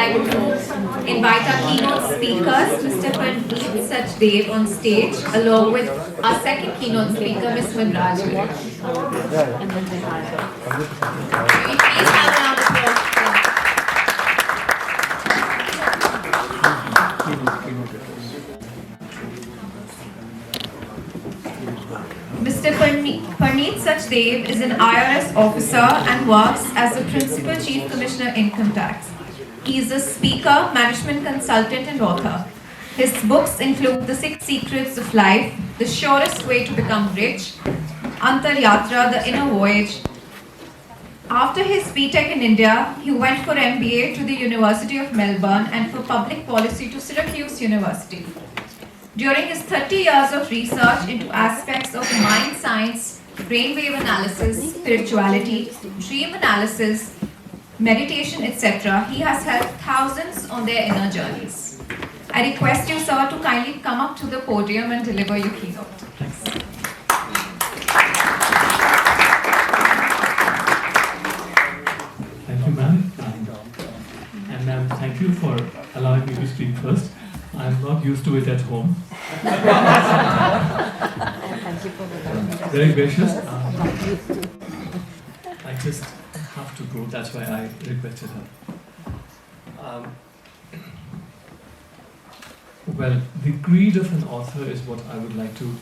like to invite our keynote speakers, Mr. Praneet Sachdev, on stage, along with our second keynote speaker, Ms. Munraj. Please have a round of applause. Mr. Praneet Sachdev is an IRS officer and works as the Principal Chief Commissioner Income Tax. He is a speaker, management consultant and author. His books include The 6 Secrets of Life, The Surest Way to Become Rich, Antar Yatra, The Inner Voyage. After his BTech in India, he went for MBA to the University of Melbourne and for public policy to Syracuse University. During his 30 years of research into aspects of mind science, brainwave analysis, spirituality, dream analysis, meditation, etc., he has helped thousands on their inner journeys. I request you, sir, to kindly come up to the podium and deliver your keynote. Thanks. Thank you, ma'am. And ma'am, thank you for allowing me to speak first. I'm not used to it at home. Very gracious. I just have to go, that's why I requested her. Well, the creed of an author is what I would like to,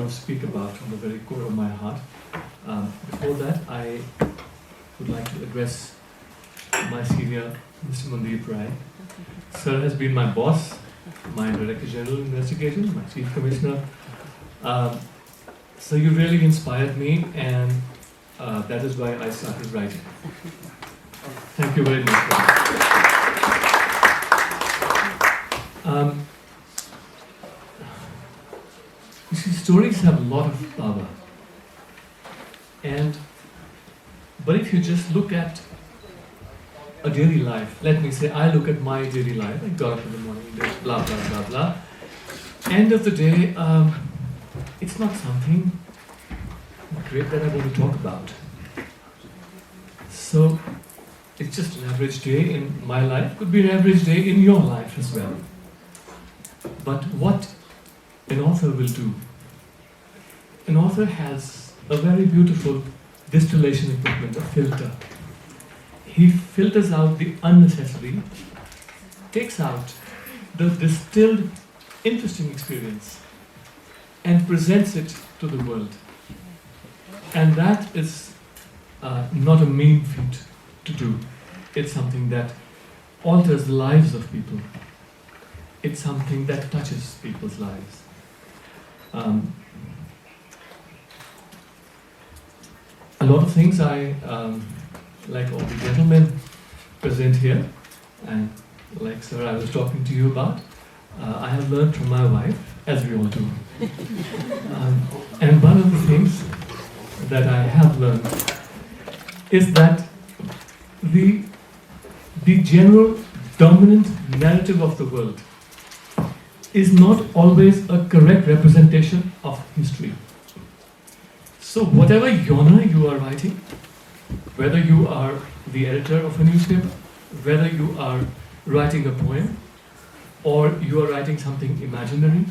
speak about from the very core of my heart. Before that, I would like to address my senior, Mr. Mandeep Rai. Sir has been my boss, my Director General Investigations, my Chief Commissioner. So you really inspired me, and that is why I started writing. Thank you very much. You see, stories have a lot of power. But if you just look at a daily life, let me say, I look at my daily life, I got up in the morning, blah, blah, blah, blah. End of the day, it's not something great that I want to talk about. So, it's just an average day in my life, could be an average day in your life as well. But what an author will do, an author has a very beautiful distillation equipment, a filter. He filters out the unnecessary, takes out the distilled, interesting experience, and presents it to the world. And that is not a mean feat to do. It's something that alters the lives of people. It's something that touches people's lives. A lot of things I, like all the gentlemen present here, and like sir, I was talking to you about, I have learned from my wife, as we all do. And one of the things that I have learned is that the general dominant narrative of the world is not always a correct representation of history. So whatever genre you are writing, whether you are the editor of a newspaper, whether you are writing a poem, or you are writing something imaginary,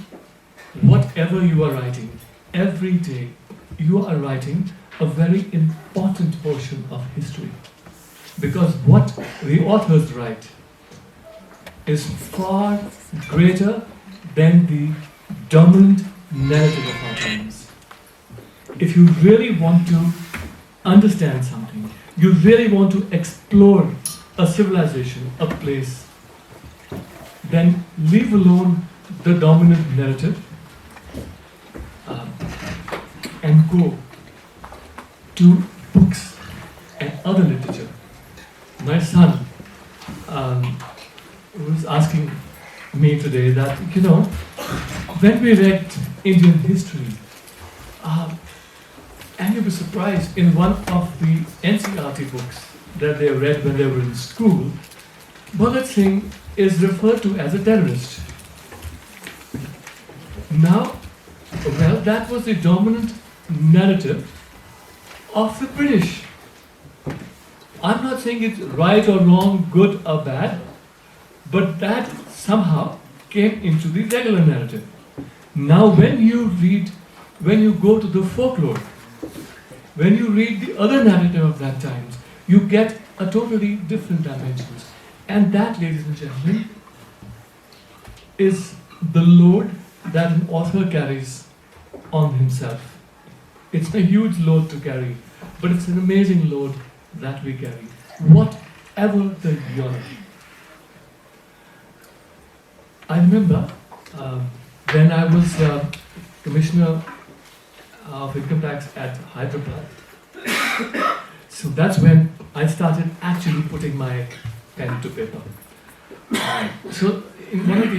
whatever you are writing, every day you are writing a very important portion of history. Because what the authors write is far greater than the dominant narrative of our times. If you really want to understand something, you really want to explore a civilization, a place, then leave alone the dominant narrative and go to books and other literature. My son was asking me today that, when we read Indian history, and you'll be surprised, in one of the NCERT books that they read when they were in school, Bhagat Singh is referred to as a terrorist. Now, well, that was the dominant narrative of the British. I'm not saying it's right or wrong, good or bad. But that somehow came into the regular narrative. Now, when you go to the folklore, when you read the other narrative of that times, you get a totally different dimensions. And that, ladies and gentlemen, is the load that an author carries on himself. It's a huge load to carry, but it's an amazing load that we carry, whatever the genre. I remember when I was Commissioner of Income Tax at Hyderabad. So that's when I started actually putting my pen to paper. So in one of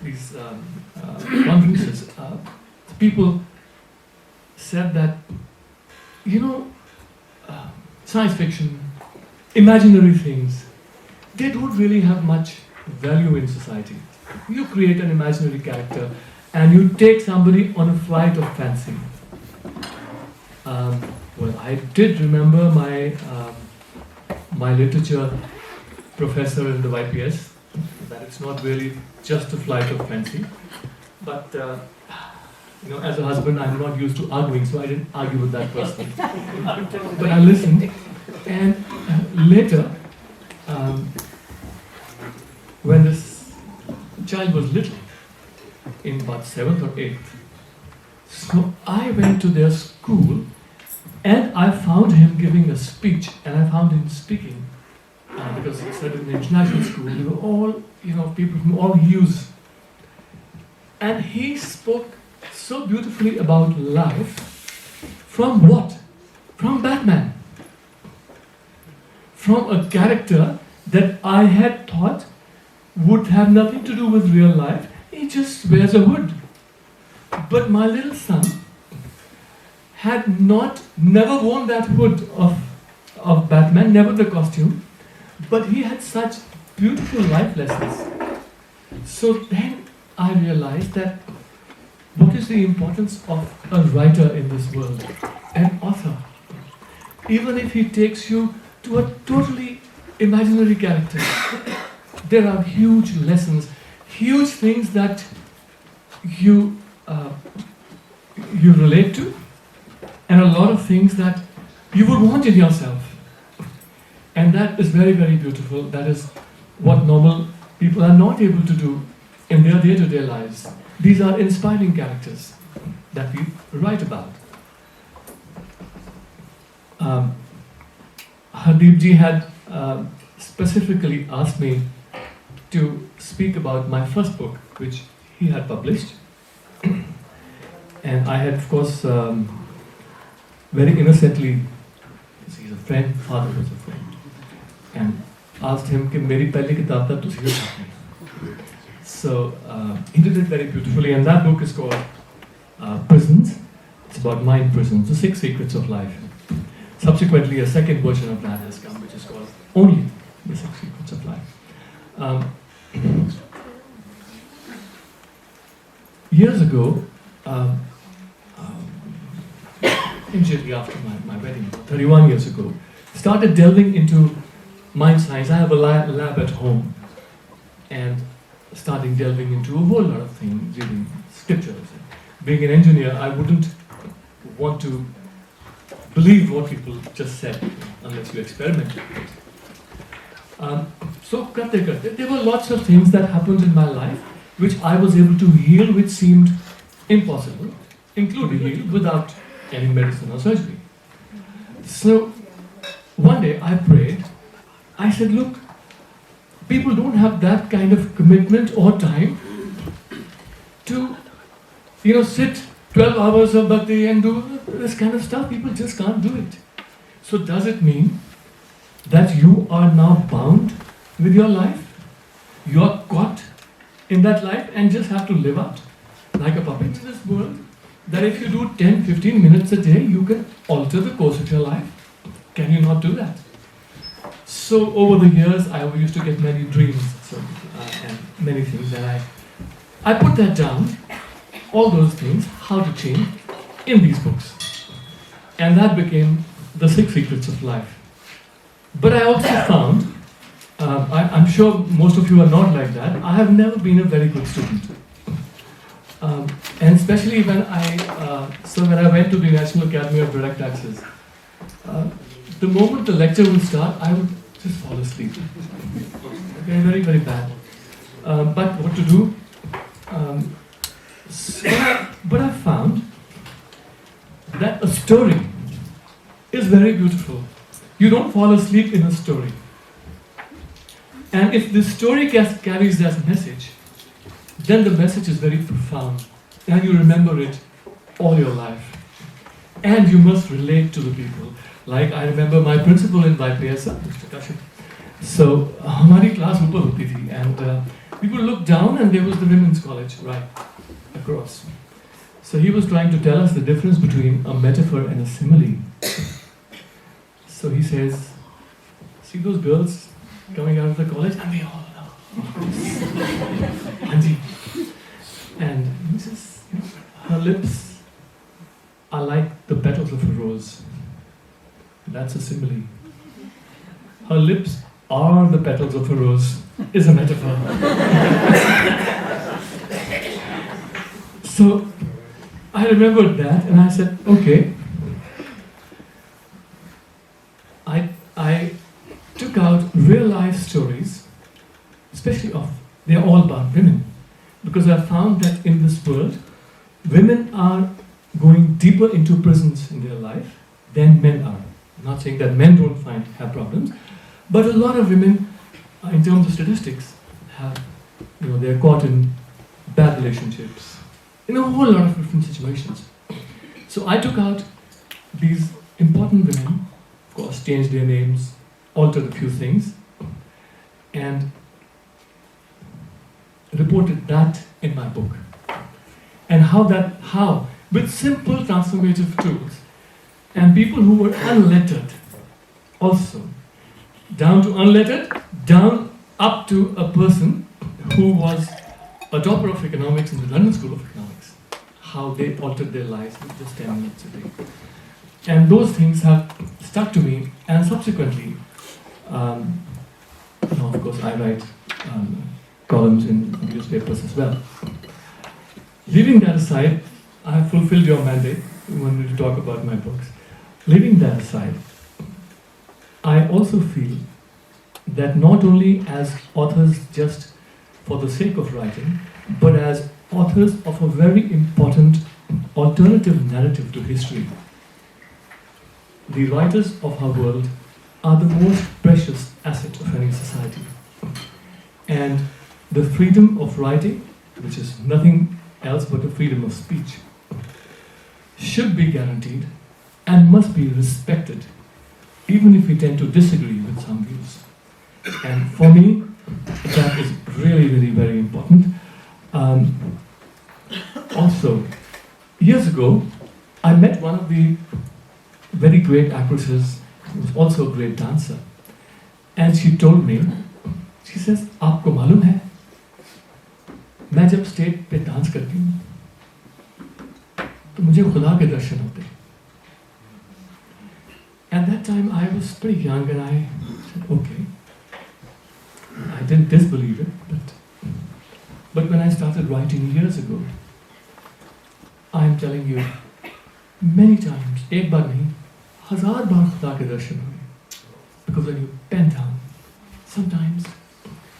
these conferences, people said that, science fiction, imaginary things, they don't really have much value in society. You create an imaginary character and you take somebody on a flight of fancy. Well, I did remember my literature professor in the YPS, that it's not really just a flight of fancy. But, as a husband, I'm not used to arguing, so I didn't argue with that person. But I listened, and later, when this child was little, in about 7th or 8th, so I went to their school, and I found him giving a speech, and I found him speaking, because he studied in an international school. They were all, people from all hues. And he spoke so beautifully about life. From what? From Batman. From a character that I had thought would have nothing to do with real life. He just wears a hood. But my little son had never worn that hood of Batman, never the costume, but he had such beautiful life lessons. So then I realized that what is the importance of a writer in this world, an author? Even if he takes you to a totally imaginary character, there are huge lessons, huge things that you relate to, and a lot of things that you would want in yourself. And that is very, very beautiful. That is what normal people are not able to do in their day-to-day lives. These are inspiring characters that we write about. Hardeep ji had specifically asked me to speak about my first book, which he had published. And I had, of course, very innocently, he's a friend, father was a friend, and asked him कि मेरी पहली किताब था तुसी छापनी. So he did it very beautifully, and that book is called Prisons. It's about mind prisons, the 6 secrets of life. Subsequently, a second version of that has come, which is called only the 6 secrets of life. Years ago, immediately after my wedding, 31 years ago, started delving into mind science. I have a lab at home, and starting delving into a whole lot of things, reading scriptures. Being an engineer, I wouldn't want to believe what people just said unless you experiment with it. So, there were lots of things that happened in my life which I was able to heal, which seemed impossible, including heal without any medicine or surgery. So, one day I prayed. I said, look, people don't have that kind of commitment or time to, sit 12 hours of bhakti and do this kind of stuff. People just can't do it. So does it mean that you are now bound with your life? You are caught in that life and just have to live out like a puppet in this world? That if you do 10, 15 minutes a day, you can alter the course of your life? Can you not do that? So over the years, I used to get many dreams and many things, and I put that down, all those things, how to change, in these books. And that became the 6 secrets of life. But I also found I'm sure most of you are not like that. I have never been a very good student. And especially when when I went to the National Academy of Direct Taxes, the moment the lecture would start, I would just fall asleep. Okay, very, very bad. But what to do? But I found that a story is very beautiful. You don't fall asleep in a story. And if the story carries that message, then the message is very profound. And you remember it all your life. And you must relate to the people. Like I remember my principal in YPS, Mr. Kashyap. So, हमारी class ऊपर होती थी, and we would look down and there was the women's college right across. So he was trying to tell us the difference between a metaphor and a simile. So he says, see those girls coming out of the college? And we all know. Anji. And he says, her lips are like the petals of a rose. That's a simile. Her lips are the petals of a rose is a metaphor. So I remembered that and I said, okay. I took out real life stories, especially they're all about women, because I found that in this world, women are going deeper into prisons in their life than men are. I'm not saying that men don't have problems, but a lot of women, in terms of statistics, they're caught in bad relationships, in a whole lot of different situations. So I took out these important women, of course, changed their names, altered a few things, and reported that in my book. And how, with simple transformative tools, and people who were unlettered also, down to unlettered, down up to a person who was a topper of economics in the London School of Economics, how they altered their lives with just 10 minutes a day. And those things have stuck to me, and subsequently, of course, I write columns in newspapers as well. Leaving that aside, I have fulfilled your mandate. You want me to talk about my books. Leaving that aside, I also feel that not only as authors just for the sake of writing, but as authors of a very important alternative narrative to history, the writers of our world are the most precious asset of any society. And the freedom of writing, which is nothing else but the freedom of speech, should be guaranteed and must be respected, even if we tend to disagree with some views. And for me, that is really, really very important. Also, years ago, I met one of the very great actresses who was also a great dancer. And she told me, she says, आपको मालूम है, मैं जब stage पे dance करती हूँ, तो मुझे खुदा के दर्शन होते हैं. At that time, I was pretty young and I said, okay. I didn't disbelieve it, but when I started writing years ago, I'm telling you, many times, एक बार नहीं, 1000 बार खुदा के दर्शन हुए. Because when you pen down, sometimes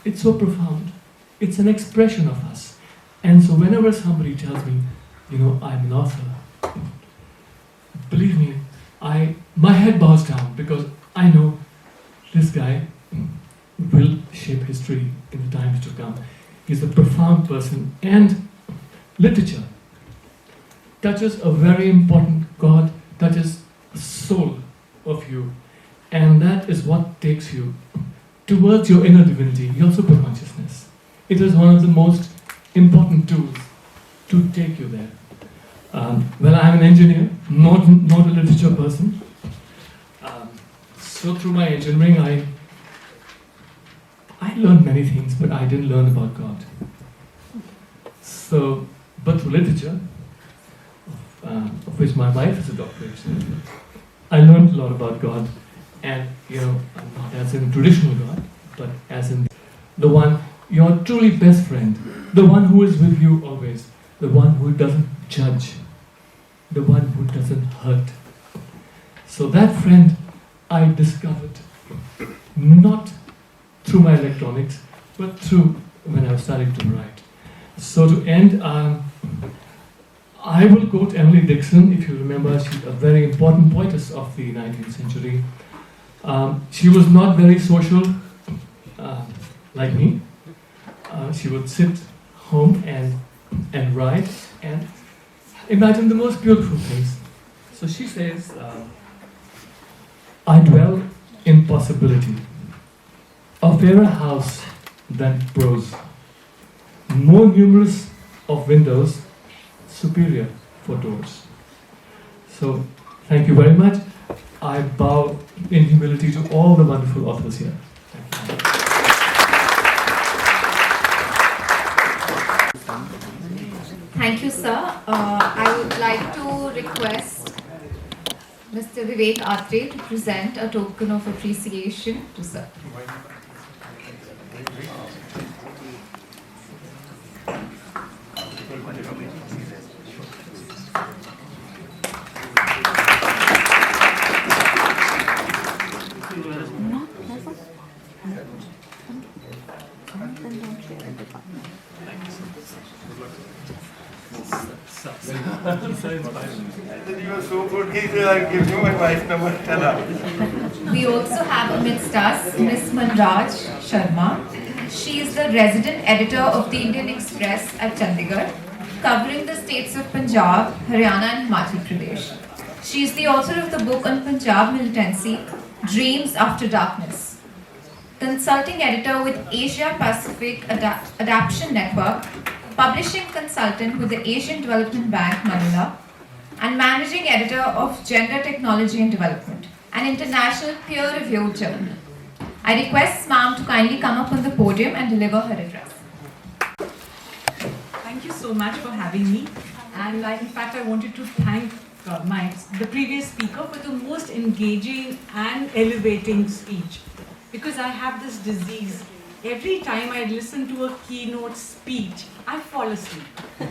it's so profound. It's an expression of us. And so whenever somebody tells me, I'm an author, believe me, my head bows down because I know this guy will shape history in the times to come. He's a profound person, and literature touches a very important God, touches the soul of you, and that is what takes you towards your inner divinity, your superconsciousness. It is one of the most important tools to take you there. Well, I'm an engineer, not a literature person. So through my engineering, I learned many things, but I didn't learn about God. So, but through literature, of which my wife is a doctorate, I learned a lot about God. And, not as in traditional God, but as in the one, your truly best friend, the one who is with you always, the one who doesn't judge, the one who doesn't hurt. So that friend I discovered not through my electronics, but through when I was starting to write. So to end, I will quote Emily Dixon. If you remember, she's a very important poetess of the 19th century. She was not very social like me. She would sit home and write and imagine the most beautiful things. So she says, I dwell in possibility, a fairer house than prose, more numerous of windows, superior for doors. So thank you very much. I bow in humility to all the wonderful authors here. Thank you. Thank you, sir. I would like to request Mr. Vivek Atre to present a token of appreciation to sir. You are so good, I'll give you my wife's number. We also have amidst us Ms. Manraj Sharma. She is the resident editor of the Indian Express at Chandigarh, covering the states of Punjab, Haryana and Himachal Pradesh. She is the author of the book on Punjab militancy, Dreams After Darkness. Consulting editor with Asia Pacific Adaptation Network, publishing consultant with the Asian Development Bank, Manila, and managing editor of Gender Technology and Development, an international peer-reviewed journal. I request ma'am to kindly come up on the podium and deliver her address. Thank you so much for having me. And in fact, I wanted to thank the previous speaker for the most engaging and elevating speech. Because I have this disease. Every time I listen to a keynote speech, I fall asleep.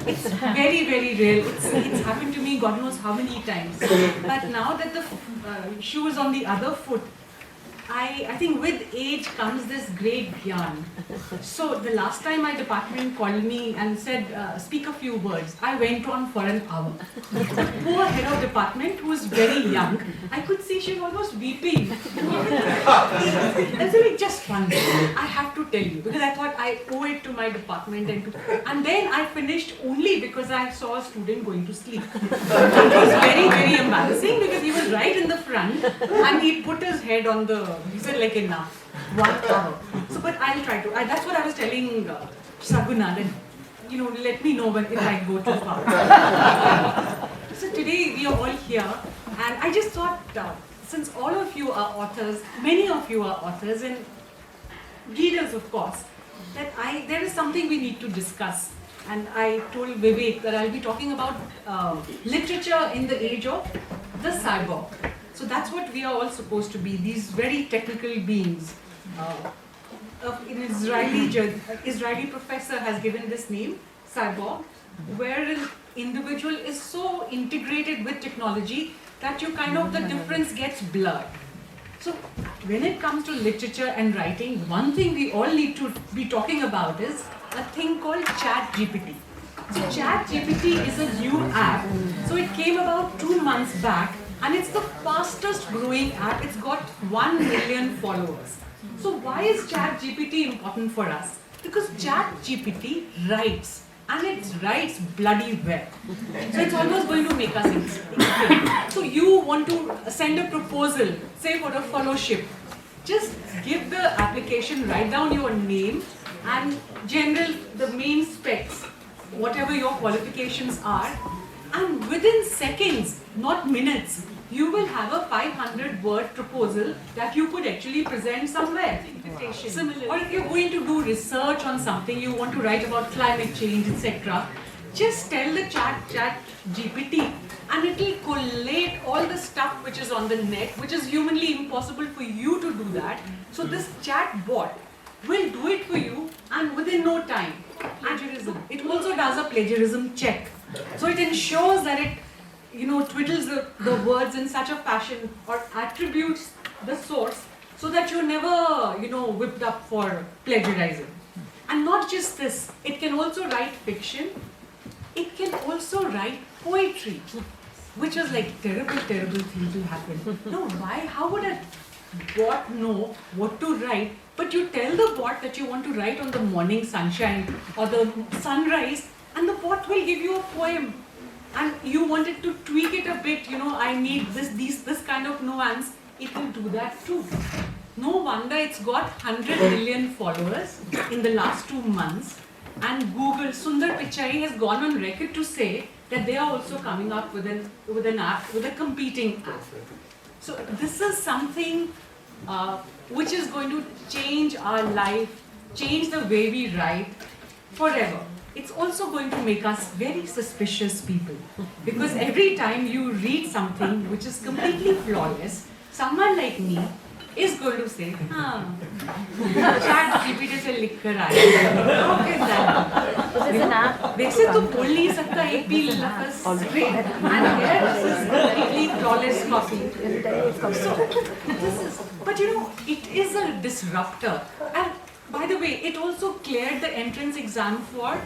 It's very, very rare. It's happened to me God knows how many times. But now that the shoe is on the other foot, I think with age comes this great gyan. So the last time my department called me and said, speak a few words, I went on for an hour. Poor head of department who was very young, I could see she was almost weeping. That's really just fun. I have to tell you, because I thought I owe it to my department. And then I finished only because I saw a student going to sleep. It was very, very embarrassing because he was right in the front and he put his head on he said like enough, 1 hour. So, but I'll try to. That's what I was telling Saguna, that, let me know if I go too far. So today we are all here, and I just thought, since all of you are authors, many of you are authors, and readers of course, that there is something we need to discuss. And I told Vivek that I'll be talking about literature in the age of the cyborg. So that's what we are all supposed to be, these very technical beings. An Israeli professor has given this name, cyborg, where an individual is so integrated with technology that the difference gets blurred. So when it comes to literature and writing, one thing we all need to be talking about is a thing called ChatGPT. So ChatGPT is a new app. So it came about 2 months back. And it's the fastest growing app. It's got 1 million followers. So why is ChatGPT important for us? Because ChatGPT writes, and it writes bloody well. So it's almost going to make us extinct. So you want to send a proposal, say for a fellowship. Just give the application, write down your name and the main specs, whatever your qualifications are. And within seconds, not minutes, you will have a 500-word proposal that you could actually present somewhere. Similarly, or if you're going to do research on something, you want to write about climate change, etc., just tell the ChatGPT and it will collate all the stuff which is on the net, which is humanly impossible for you to do that. So this chat bot will do it for you and within no time. Plagiarism. It also does a plagiarism check. So it ensures that it, twiddles the words in such a fashion or attributes the source so that you're never, whipped up for plagiarizing. And not just this, it can also write fiction. It can also write poetry, which is like terrible thing to happen. No, why? How would a bot know what to write? But you tell the bot that you want to write on the morning sunshine or the sunrise, and the bot will give you a poem. And you wanted to tweak it a bit, I need this kind of nuance, it will do that too. No wonder it's got 100 million followers in the last 2 months. And Google, Sundar Pichai has gone on record to say that they are also coming up with an app, with a competing app. So this is something which is going to change our life, change the way we write forever. It's also going to make us very suspicious people. Because every time you read something which is completely flawless, someone like me is going to say, ChatGPT से लिख कर आया. How can that? Is this an app? वैसे तो बोल नहीं सकता एक भी लफ्ज़ straight, and here this is completely flawless copy. So this is, but it is a disruptor. And by the way, it also cleared the entrance exam for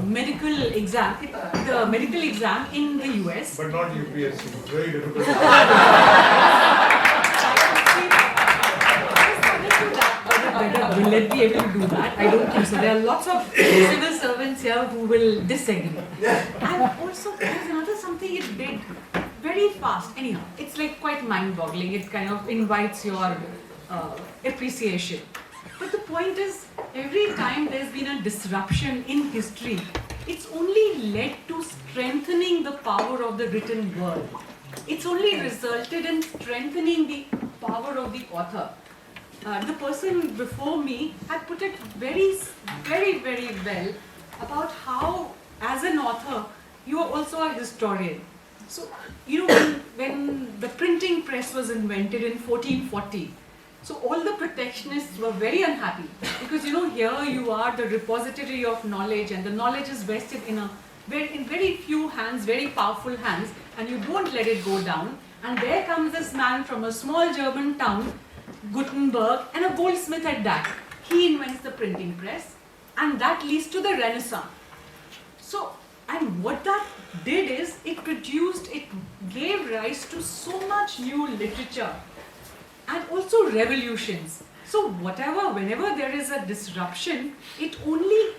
medical exam, the medical exam in the US. But not UPSC. It's very difficult. Will it be able to do that? I don't think so. There are lots of civil servants here who will disagree. And also, there's another something it did very fast. Anyhow, it's like quite mind-boggling. It kind of invites your appreciation. But the point is, every time there's been a disruption in history, it's only led to strengthening the power of the written word. It's only resulted in strengthening the power of the author. The person before me had put it very well about how, as an author, you are also a historian. So, when the printing press was invented in 1440, so all the protectionists were very unhappy because, here you are the repository of knowledge, and the knowledge is vested in very few hands, very powerful hands, and you don't let it go down. And there comes this man from a small German town, Gutenberg, and a goldsmith at that. He invents the printing press, and that leads to the Renaissance. So, and what that did is, it gave rise to so much new literature and also revolutions. So whenever there is a disruption, it only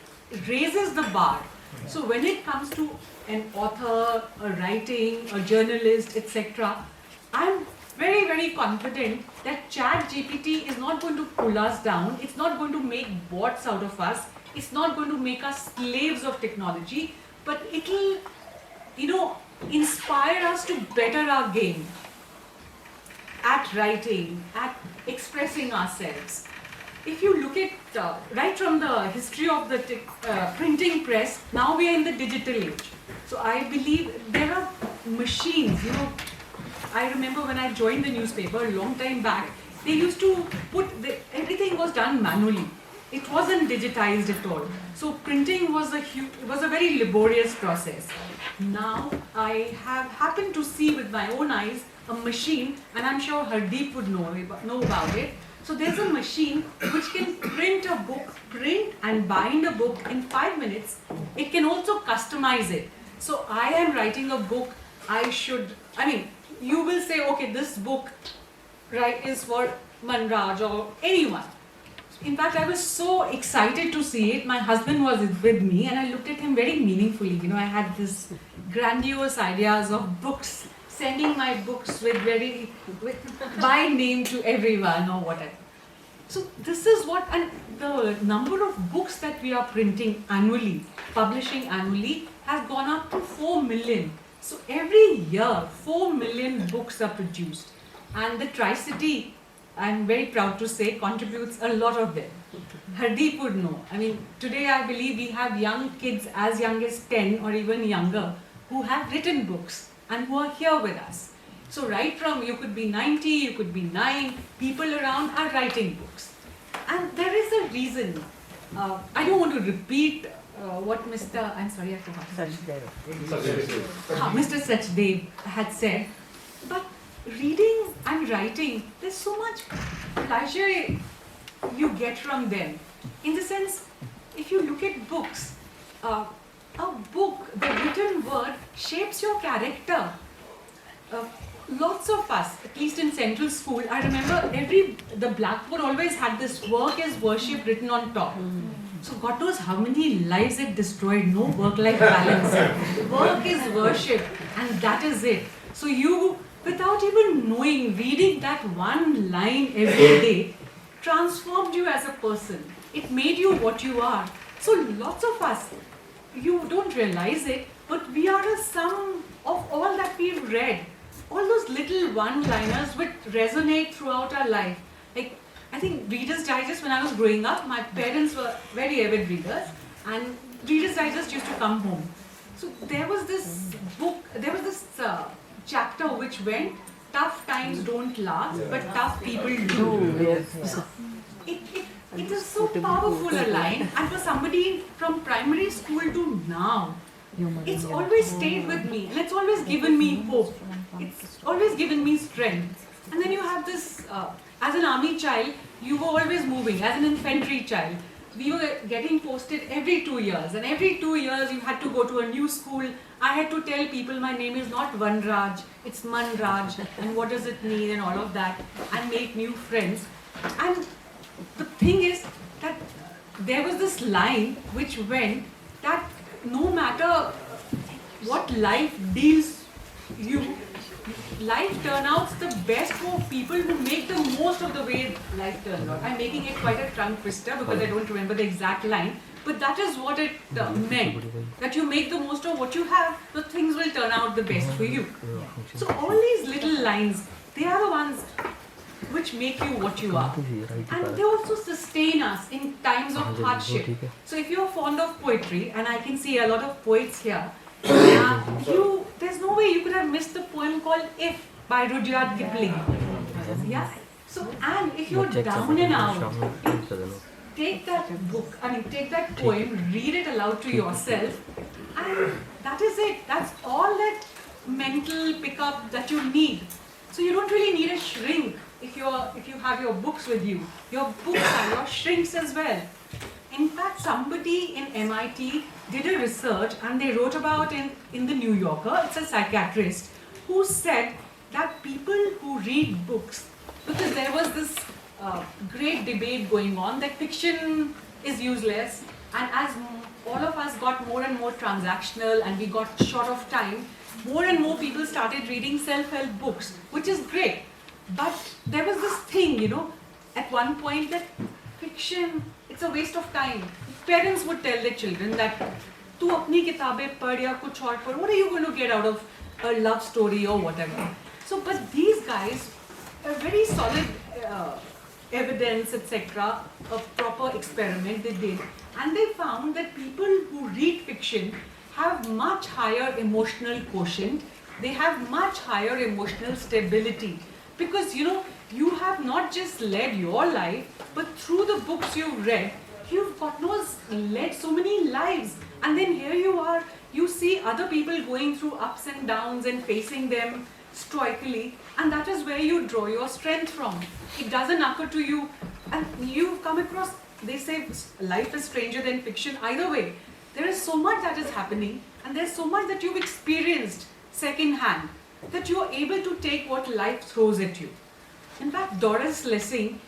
raises the bar. So when it comes to an author, a writing, a journalist, etc., I'm very confident that ChatGPT is not going to pull us down. It's not going to make bots out of us. It's not going to make us slaves of technology, but it'll, inspire us to better our game at writing, at expressing ourselves. If you look at right from the history of the printing press, now we are in the digital age. So I believe there are machines, I remember when I joined the newspaper a long time back, they used to everything was done manually. It wasn't digitized at all. So printing was a very laborious process. Now I have happened to see with my own eyes a machine, and I'm sure Hardeep would know about it. So there's a machine which can print and bind a book in 5 minutes. It can also customize it. So I am writing a book, you will say, okay, this book is for Manraj or anyone. In fact, I was so excited to see it. My husband was with me, and I looked at him very meaningfully. I had this grandiose ideas of books, sending my books by name to everyone or whatever. So this is and the number of books that we are printing annually, publishing annually, has gone up to 4 million. So every year, 4 million books are produced. And the Tri-City, I'm very proud to say, contributes a lot of them. Hardeep would know. Today I believe we have young kids as young as 10 or even younger who have written books and who are here with us. So right from, you could be 90, you could be 9, people around are writing books. And there is a reason. I don't want to repeat what I'm sorry, I forgot. Mr. Sachdev had said, but reading and writing, there's so much pleasure you get from them. In the sense, if you look at books, a book, the written word, shapes your character. Lots of us, at least in central school, I remember the blackboard always had this work is worship written on top. So God knows how many lives it destroyed, no work-life balance. Work is worship, and that is it. So you, without even knowing, reading that one line every day, transformed you as a person. It made you what you are. So lots of us, you don't realize it, but we are a sum of all that we've read. All those little one-liners which resonate throughout our life. Like, I think Reader's Digest, when I was growing up, my parents were very avid readers, and Reader's Digest used to come home. So there was this book, there was this chapter which went, tough times don't last, but tough people do. It is so powerful a line, and for somebody from primary school to now, it's always stayed with me, and it's always given me hope. It's always given me strength. And then you have this, as an army child, you were always moving. As an infantry child, we were getting posted every 2 years. And every 2 years, you had to go to a new school. I had to tell people my name is not Vanraj, it's Manraj, and what does it mean, and all of that, and make new friends. And the thing is that there was this line which went that no matter what life deals you, life turns out the best for people who make the most of the way life turns out. I'm making it quite a tongue twister because I don't remember the exact line, but that is what it meant. That you make the most of what you have, the things will turn out the best for you. So all these little lines, they are the ones which make you what you are. And they also sustain us in times of hardship. So if you're fond of poetry, and I can see a lot of poets here, there's no way you could have missed the poem called If by Rudyard Kipling. Yeah. So, and if you're down and out, take that book, take that poem, read it aloud to yourself, and that is it. That's all that mental pickup that you need. So you don't really need a shrink if you have your books with you. Your books are your shrinks as well. In fact, somebody in MIT did a research and they wrote about in the New Yorker, it's a psychiatrist, who said that people who read books, because there was this great debate going on that fiction is useless, and as all of us got more and more transactional and we got short of time, more and more people started reading self-help books, which is great. But there was this thing, at one point that fiction, it's a waste of time. Parents would tell their children that, "Tu apni kitabein padh ya kuch aur padh. What are you going to get out of a love story or whatever?" So, but these guys, a very solid evidence, etc., a proper experiment they did, and they found that people who read fiction have much higher emotional quotient. They have much higher emotional stability, because you have not just led your life, but through the books you've read, you've led so many lives. And then here you are, you see other people going through ups and downs and facing them stoically, and that is where you draw your strength from. It doesn't occur to you, and you've come across, they say life is stranger than fiction. Either way, there is so much that is happening, and there's so much that you've experienced second hand, that you're able to take what life throws at you. In fact, Doris Lessing,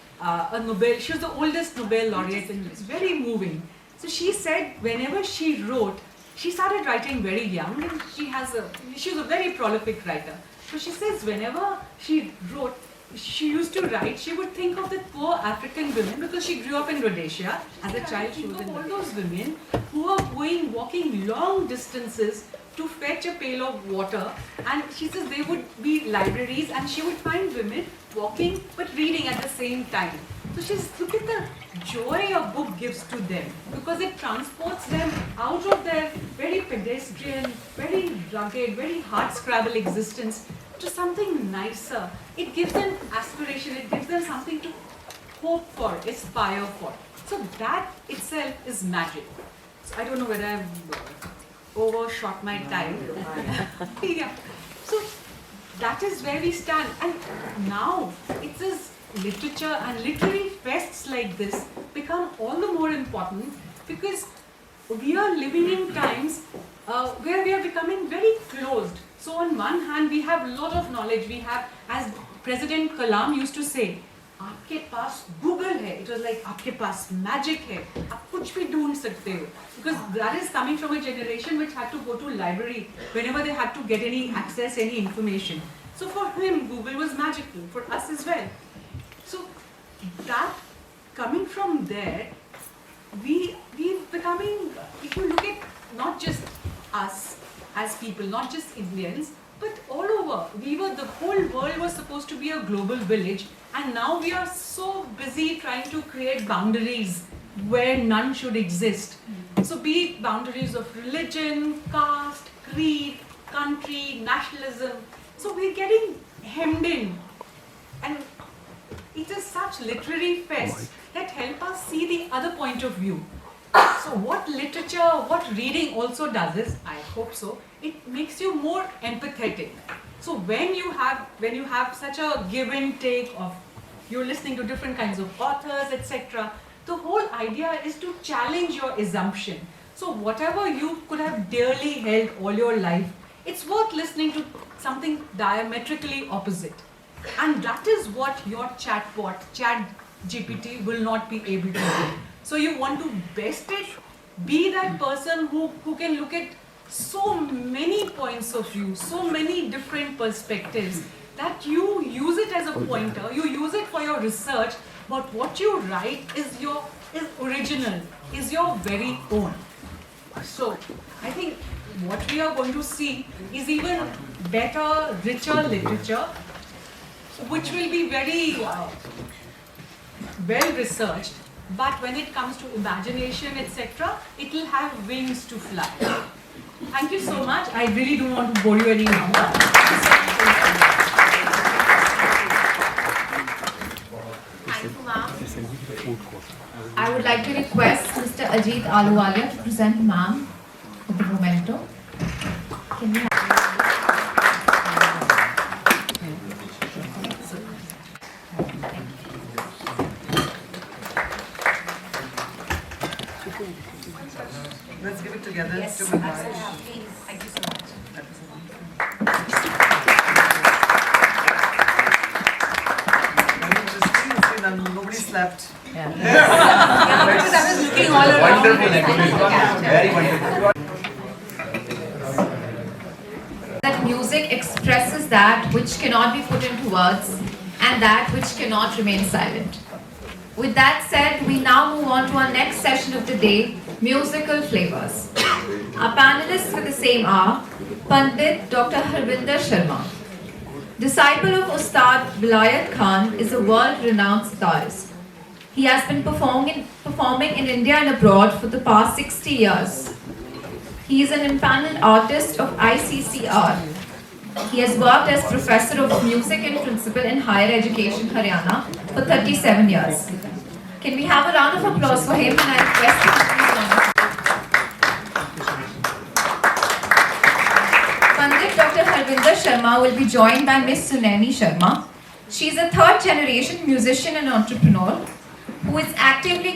she was the oldest Nobel laureate, and it's very moving. So she said whenever she wrote, she started writing very young, and she was a very prolific writer. So she says whenever she wrote, she used to write, she would think of the poor African women, because she grew up in Rhodesia. As a child, she was in all those women who are walking long distances to fetch a pail of water, and she says they would be libraries, and she would find women walking but reading at the same time. So she says, look at the joy a book gives to them, because it transports them out of their very pedestrian, very rugged, very hard-scrabble existence to something nicer. It gives them aspiration, it gives them something to hope for, aspire for. So that itself is magic. So I don't know whether I've overshot my time. Yeah. So that is where we stand. And now it is literature and literary fests like this become all the more important because we are living in times where we are becoming very closed. So on one hand, we have a lot of knowledge. We have, as President Kalam used to say, आपके पास Google है. It was like आपके पास magic है. आप कुछ भी ढूंढ सकते हो. Because that is coming from a generation which had to go to library whenever they had to get any access, any information. So for him, Google was magical. For us as well. So that coming from there, we becoming. If you look at not just us as people, not just Indians, but all over, the whole world was supposed to be a global village, and now we are so busy trying to create boundaries where none should exist. So be it boundaries of religion, caste, creed, country, nationalism. So we're getting hemmed in, and it is such literary fest that help us see the other point of view. So what literature, what reading also does is, I hope so, it makes you more empathetic. So when you have such a give and take of, you're listening to different kinds of authors, etc., the whole idea is to challenge your assumption. So whatever you could have dearly held all your life, it's worth listening to something diametrically opposite. And that is what your chatbot, ChatGPT, will not be able to do. So you want to best it, be that person who can look at so many points of view, so many different perspectives, that you use it as a pointer, you use it for your research, but what you write is original, is your very own. So I think what we are going to see is even better, richer literature, which will be very well researched, but when it comes to imagination, etc., it will have wings to fly. Thank you so much. I really don't want to bore you any longer. Thank you, ma'am. I would like to request Mr. Ajit Aluwalia to present ma'am with the memento. Can we have Let's give it together. Yes, to Manoj. absolutely. Thank you so much. Interesting, and nobody slept. Yeah, because I was looking all around. Very wonderful. That music expresses that which cannot be put into words and that which cannot remain silent. With that said, we now move on to our next session of the day, musical flavors. Our panelists for the same are Pandit Dr. Harvinder Sharma. Disciple of Ustad Vilayat Khan, is a world-renowned sitarist. He has been performing in India and abroad for the past 60 years. He is an impaneled artist of ICCR. He has worked as Professor of Music and Principal in Higher Education, Haryana for 37 years. Can we have a round of applause for him, and I request him to please join us. Pandit Dr. Harvinder Sharma will be joined by Miss Suneni Sharma. She is a third-generation musician and entrepreneur who is actively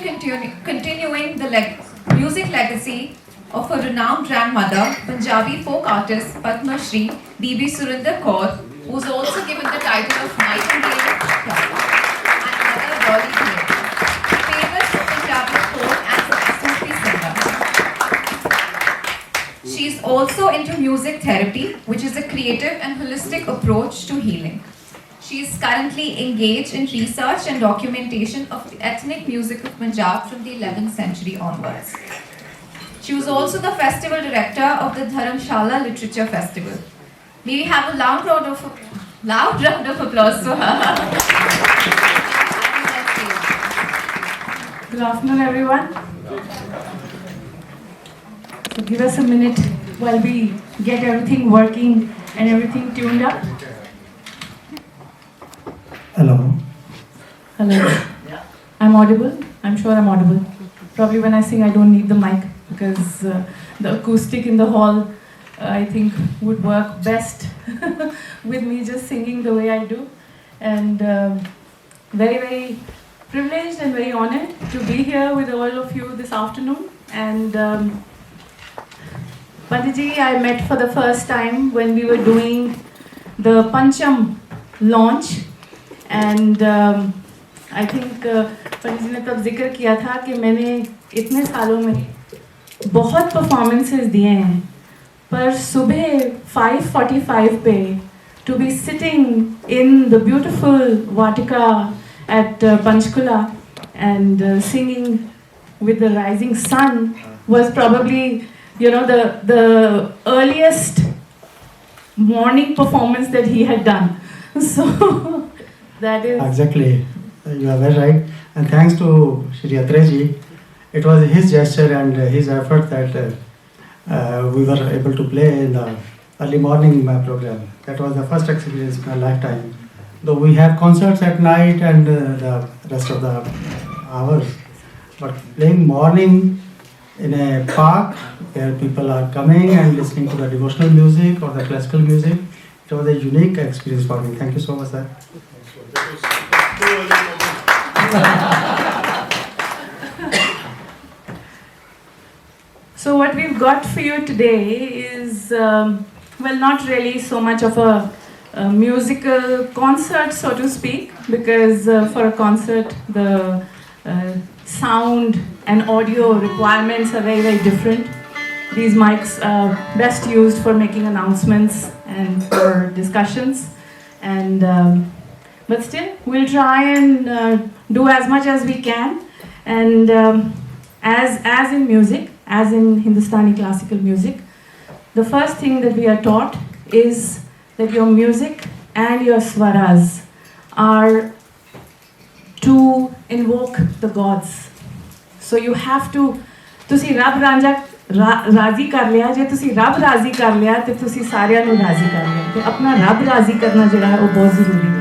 continuing the music legacy of her renowned grandmother, Punjabi folk artist Padma Shri Bibi Surinder Kaur, who is also given the title of Nightingale and Mother Dolly Dhir, famous Punjabi folk and Sufi singer. She is also into music therapy, which is a creative and holistic approach to healing. She is currently engaged in research and documentation of the ethnic music of Punjab from the 11th century onwards. She was also the festival director of the Dharamshala Literature Festival. May we have a loud round of applause for her. Good afternoon, everyone. So give us a minute while we get everything working and everything tuned up. Hello. Hello. I'm audible. I'm sure I'm audible. Probably when I sing, I don't need the mic because the acoustic in the hall, I think, would work best with me just singing the way I do. And very, very privileged and very honored to be here with all of you this afternoon. And Panditji, I met for the first time when we were doing the Pancham launch. And I think पंडित जी ने तब जिक्र किया था कि मैंने इतने सालों में बहुत परफॉर्मेंसेस दिए हैं, पर सुबह 5:45 पे to be sitting in the beautiful Vatika at Panchkula and singing with the rising sun was probably, you know, the earliest morning performance that he had done. So that is exactly. You are very right. And thanks to Shri Atreji, it was his gesture and his effort that we were able to play in the early morning program. That was the first experience in my lifetime. Though we have concerts at night and the rest of the hours, but playing morning in a park where people are coming and listening to the devotional music or the classical music, it was a unique experience for me. Thank you so much, sir. So what we've got for you today is, well, not really so much of a musical concert, so to speak, because for a concert the sound and audio requirements are very, very different. These mics are best used for making announcements and for discussions, and but still we'll try and do as much as we can. And as in music, as in Hindustani classical music, the first thing that we are taught is that your music and your swaras are to invoke the gods. So you have to, ਤੁਸੀਂ ਰੱਬ ਰਾਜ਼ੀ ਕਰ ਲਿਆ, ਜੇ ਤੁਸੀਂ ਰੱਬ ਰਾਜ਼ੀ ਕਰ ਲਿਆ ਤੇ ਤੁਸੀਂ ਸਾਰਿਆਂ ਨੂੰ ਰਾਜ਼ੀ ਕਰ ਲਿਆ, ਤੇ ਆਪਣਾ ਰੱਬ ਰਾਜ਼ੀ ਕਰਨਾ ਜਿਹੜਾ ਹੈ ਉਹ ਬਹੁਤ ਜ਼ਰੂਰੀ ਹੈ.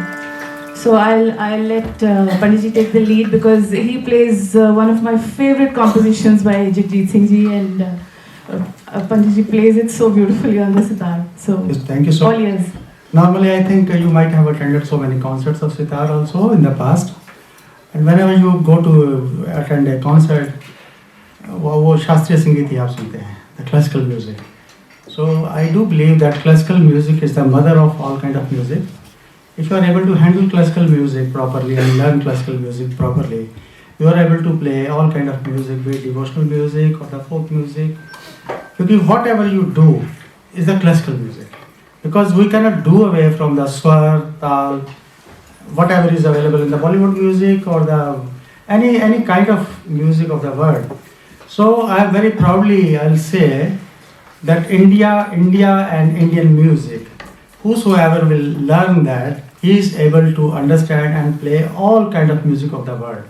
So I'll let Panditji take the lead because he plays one of my favorite compositions by Jagjit Singh Ji, and Panditji plays it so beautifully on the sitar. So Yes, thank you so all ears. Normally, I think you might have attended so many concerts of sitar also in the past. And whenever you go to attend a concert, वो शास्त्रीय संगीत ही आप सुनते हैं, the classical music. So I do believe that classical music is the mother of all kind of music. If you are able to handle classical music properly and learn classical music properly, you are able to play all kind of music, be it devotional music or the folk music. Because whatever you do is the classical music. Because we cannot do away from the swar, tal, whatever is available in the Bollywood music or the any kind of music of the world. So I very proudly I'll say that India and Indian music, whosoever will learn that, he is able to understand and play all kind of music of the world.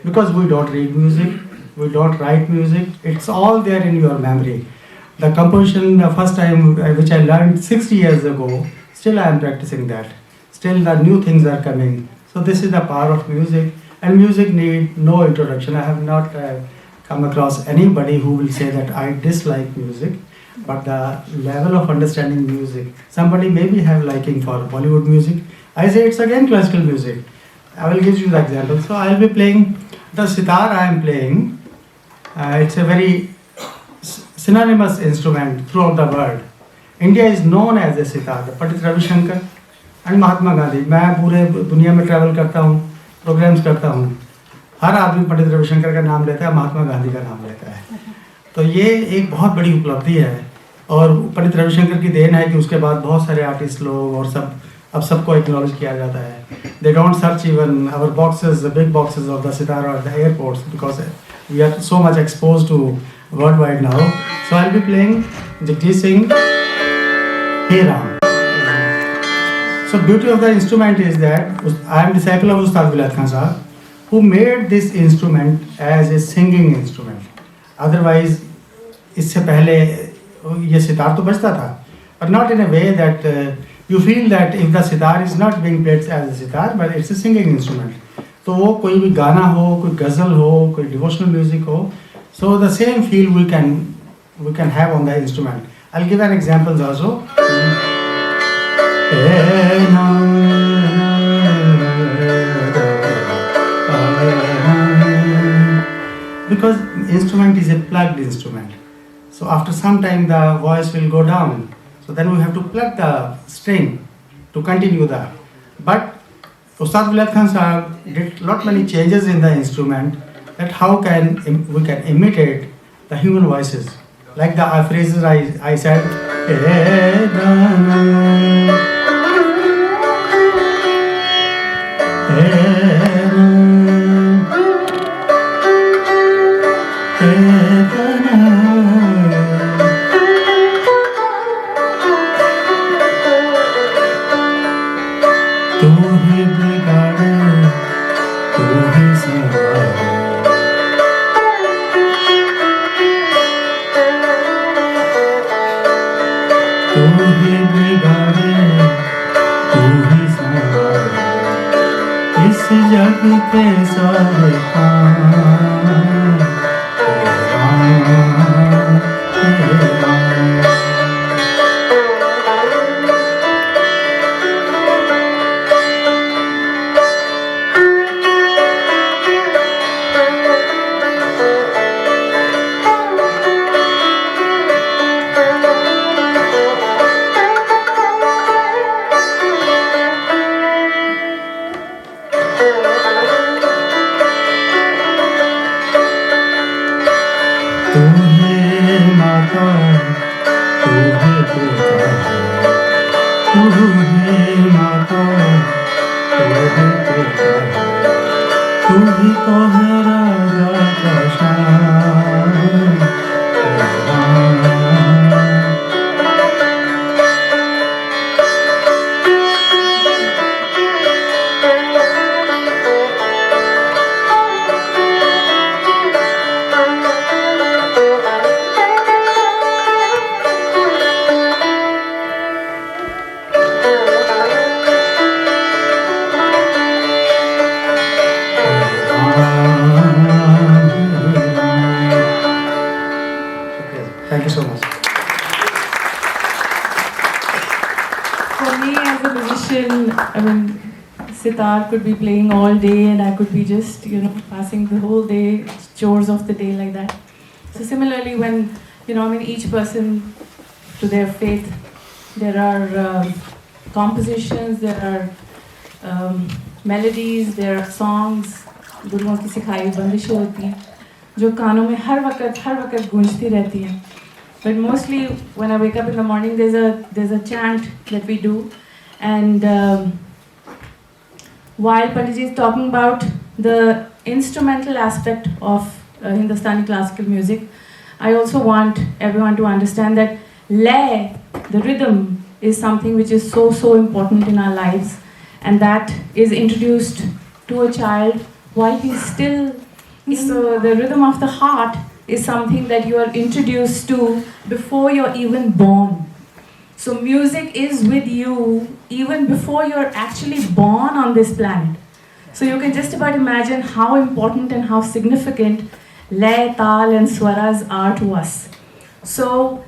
Because we don't read music, we don't write music, it's all there in your memory. The composition, the first time which I learned 60 years ago, still I am practicing that. Still the new things are coming. So this is the power of music, and music need no introduction. I have not come across anybody who will say that I dislike music. But the level of understanding music, somebody maybe have liking for Bollywood music. I say it's again classical music. I will give you the example. So I will be playing the sitar I am playing. It's a very synonymous instrument throughout the world. India is known as a sitar. The Pandit Ravi Shankar and Mahatma Gandhi. मैं पूरे दुनिया में travel करता हूँ, programs करता हूँ. हर आदमी पंडित रविशंकर का नाम लेता है, महात्मा गांधी का नाम लेता है. तो ये एक बहुत बड़ी उपलब्धि है और पंडित रविशंकर की देन है कि उसके बाद बहुत सारे आर्टिस्ट लोग और सब अब सबको एक्नॉलेज किया जाता है. They don't search even our boxes, the big boxes of the sitar or the airports because we are so much exposed to worldwide now. So I'll be playing Jagjit Singh, Hey Ram. So beauty of the instrument is that I am disciple of Ustad Vilayat Khan Sahab, who made this instrument as a singing instrument. Otherwise, इससे पहले ये सितार तो बजता था, but not in a way that you feel that if the sitar is not being played as a sitar, but it's a singing instrument. तो वो कोई भी गाना हो, कोई गज़ल हो, कोई डिवोशनल म्यूजिक हो, so the same feel we can have on the instrument. I'll give an example also. Because instrument is a plugged instrument, so after some time the voice will go down, so then we have to plug the string to continue that. But Ustad Bilal Khan Sahab did lot many changes in the instrument, that how can we can imitate the human voices, like the phrases I said. तू ही बिगाड़े, तू ही संवारे, तू ही बिगाड़े, तू ही संवारे, इस जग के सारे काम तेरा। तू है माता, तू है पिता, तू है माता, तू है पिता, तू ही तो है राजा का शान तेरा। Thank you so much. For me as a musician, I mean, sitar could be playing all day and I could be just, passing the whole day, chores of the day like that. So similarly, when, each person to their faith, there are compositions, there are melodies, there are songs, गुरुओं की सिखाई बंदिशें होती हैं जो कानों में हर वक्त गूंजती रहती हैं. But mostly when I wake up in the morning, there's a chant that we do, and while Panditji is talking about the instrumental aspect of Hindustani classical music, I also want everyone to understand that lay, the rhythm, is something which is so important in our lives, and that is introduced to a child while he's still. So the rhythm of the heart is something that you are introduced to before you're even born. So music is with you even before you're actually born on this planet. So you can just about imagine how important and how significant lay, tal and swaras are to us. So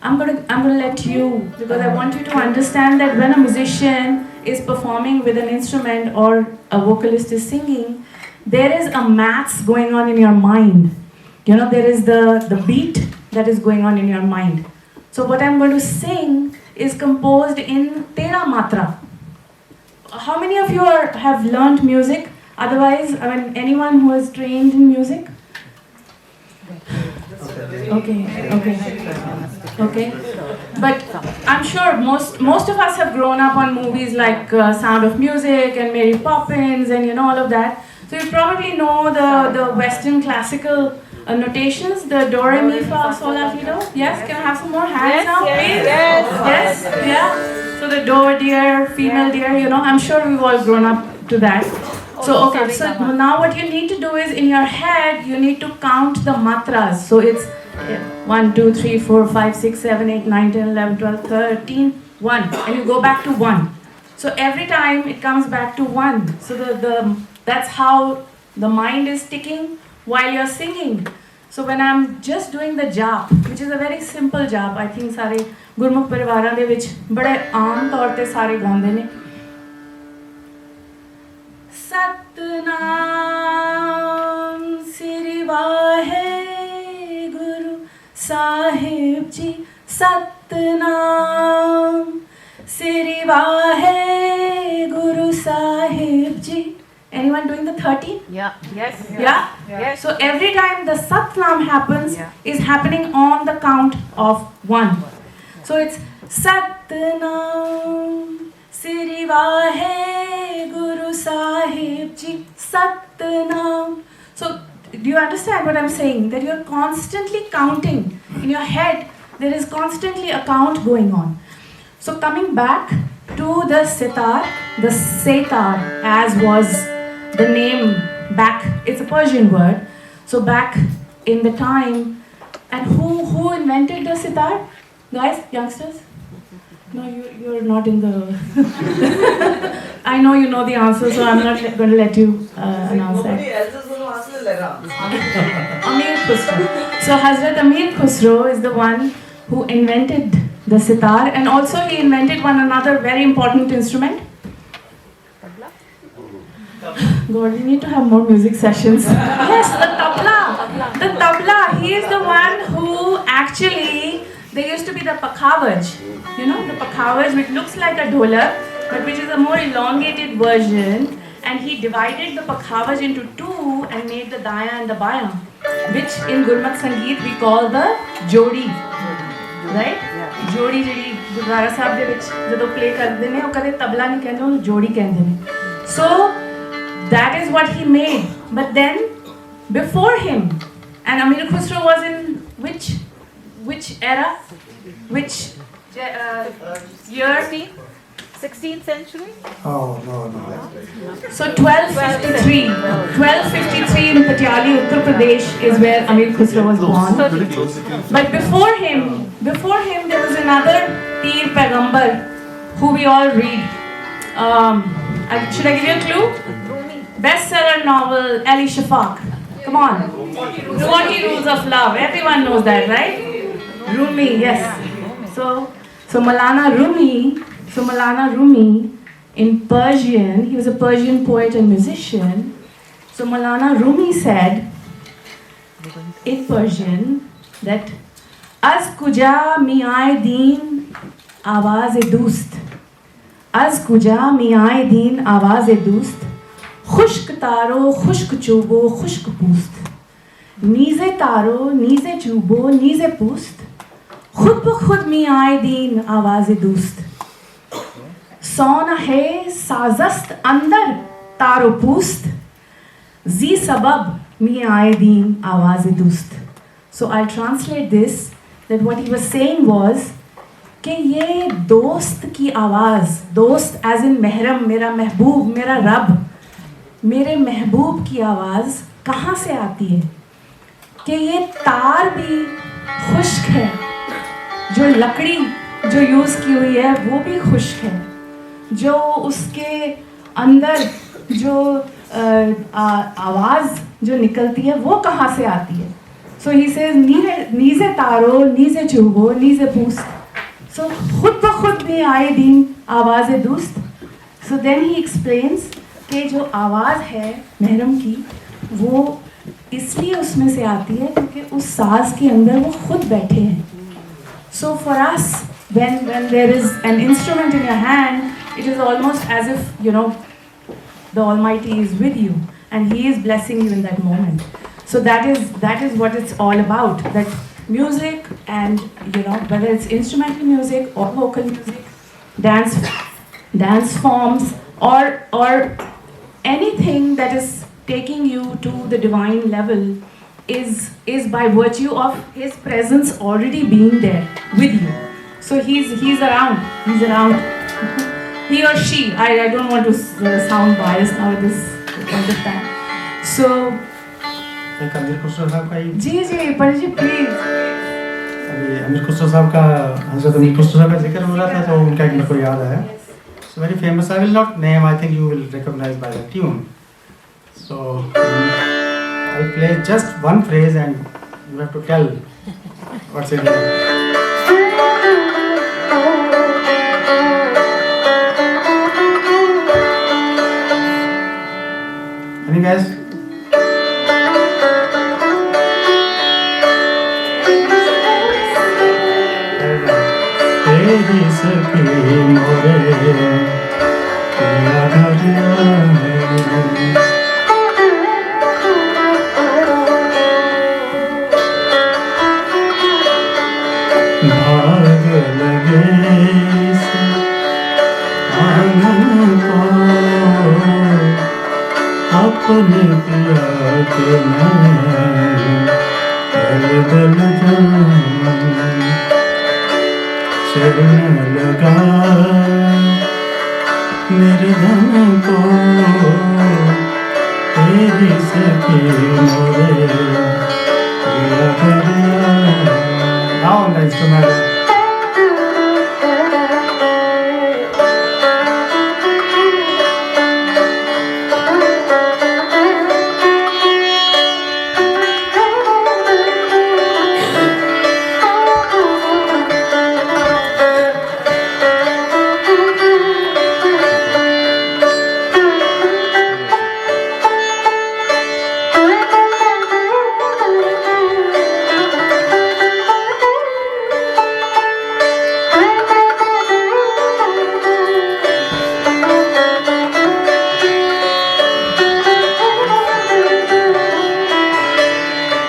I'm gonna let you, because I want you to understand that when a musician is performing with an instrument or a vocalist is singing, there is a maths going on in your mind. There is the beat that is going on in your mind. So what I'm going to sing is composed in Tera Matra. How many of you have learned music? Otherwise, anyone who is trained in music? Okay. But I'm sure most of us have grown up on movies like Sound of Music and Mary Poppins and all of that. So you probably know the Western classical notations, the do, re, mi, fa, sol, la, si, do. Yes, can I have some more hands now, please? Yes, yeah. So the do, dear, female dear, I'm sure we've all grown up to that. So okay, so now what you need to do is in your head, you need to count the matras. So it's 1, 2, 3, 4, 5, 6, 7, 8, 9, 10, 11, 12, 13, 1. And you go back to 1. So every time it comes back to 1. So the That's how the mind is ticking while you're singing. So when I'm just doing the jap, which is a very simple jap, I think ਸਾਰੇ ਗੁਰਮੁਖ ਪਰਿਵਾਰਾਂ ਦੇ ਵਿੱਚ ਬੜੇ ਆਮ ਤੌਰ ਤੇ ਸਾਰੇ ਗਾਉਂਦੇ ਨੇ ਸਤਨਾਮ ਸ੍ਰੀ ਵਾਹਿਗੁਰੂ ਸਾਹਿਬ ਜੀ ਸਤਨਾਮ ਸ੍ਰੀ Waheguru Sahib ji. Anyone doing the 30? Yeah. Yes. Yeah? Yes. So every time the Satnam happens, is happening on the count of 1. So it's Satnam Sri Vaheguru Sahib Ji Satnam. So do you understand what I'm saying? That you're constantly counting in your head. There is constantly a count going on. So coming back to the sitar, the setar, as was the name back, it's a Persian word. So back in the time, and who invented the sitar? Guys, youngsters? No, you're not in the... I know you know the answer, so I'm not going to let you announce that. Nobody else is going to answer, let her answer. Amir Khusro. So Hazrat Amir Khusro is the one who invented the sitar, and also he invented one another very important instrument. God, we need to have more music sessions. Yes, the tabla. The tabla. He is the one who actually, there used to be the pakhavaj. You know, the pakhavaj, which looks like a dholak, but which is a more elongated version. And he divided the pakhavaj into two and made the daya and the baya, which in Gurmat Sangeet we call the jodi. Right? ਜੋੜੀ ਜਿਹੜੀ ਗੁਰਦੁਆਰਾ ਸਾਹਿਬ ਦੇ ਵਿੱਚ ਜਦੋਂ play ਕਰਦੇ ਨੇ ਉਹ ਕਦੇ ਤਬਲਾ ਨਹੀਂ ਕਹਿੰਦੇ ਉਹਨੂੰ ਜੋੜੀ ਕਹਿੰਦੇ ਨੇ. So that is what he made. But then before him, and Amir Khusro was in which era? Which year? 16th century? Oh, no. So 1253. 1253 in Patiali, Uttar Pradesh is where Amir Khusro was born. But before him there was another Peer Pagambar who we all read. Should I give you a clue? Bestseller novel, Ali Shafaq. Come on. 40 Rules of Love. Everyone knows that, right? Rumi, yes. So Maulana Rumi in Persian, he was a Persian poet and musician. So Maulana Rumi said in Persian that Az kuja mi-aaye deen awaaz-e doost, Az kuja mi-aaye deen awaaz-e doost, khushk taro khushk chubo khushk poost, neeze taro neeze chubo neeze poost, khud ba khud mi-aaye deen awaaz-e doost, souna hai sazast andar taro poost, zi sabab mi-aaye deen awaaz-e doost. So I'll translate this, that what he was saying was कि ये दोस्त की आवाज़, दोस्त as in महरम, मेरा महबूब, मेरा रब, मेरे महबूब की आवाज़ कहाँ से आती है? कि ये तार भी खुश्क है, जो लकड़ी जो यूज़ की हुई है वो भी खुश्क है, जो उसके अंदर जो आवाज़ जो निकलती है वो कहाँ से आती है? So he says, Nize taro, nize chubo, nize poost. So khud ba khud bhi aaye deen awaaz-e doost. So then he explains कि जो आवाज़ है महरम की वो इसलिए उसमें से आती है क्योंकि उस साज के अंदर वो खुद बैठे हैं. So for us, when there is an instrument in your hand, it is almost as if, you know, the Almighty is with you and He is blessing you in that moment. So that is what it's all about. That music, and you know, whether it's instrumental music or vocal music, dance forms, or anything that is taking you to the divine level, is by virtue of His presence already being there with you. So he's around. He or she. I don't want to sound biased now at this point of time. So. एक अमीर खुसरो साहब का ही जी पढ़िए please. अभी अमीर खुसरो साहब का, हज़रत अमीर खुसरो साहब का जिक्र हो रहा था तो उनका एक मेरे को याद आया. So very famous. I will not name. I think you will recognize by the tune. So I'll play just one phrase and you have to tell what's in it. Any guys? तेरी सखी मोरे पिया घरिया भाग लगे इस आंगन को अपने पिया के मैं दल दल जाऊं चढ़ने लगा निर्धन को तेरी सखी मोरे पिया घरिया. Now on the instrument.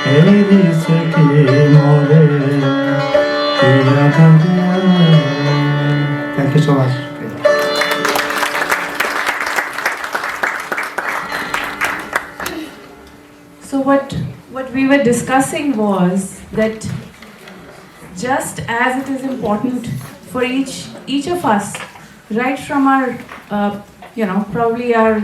तेरी सखी मोरे पिया घरिया. Thank you so much. So what we were discussing was that just as it is important for each of us, right from our probably our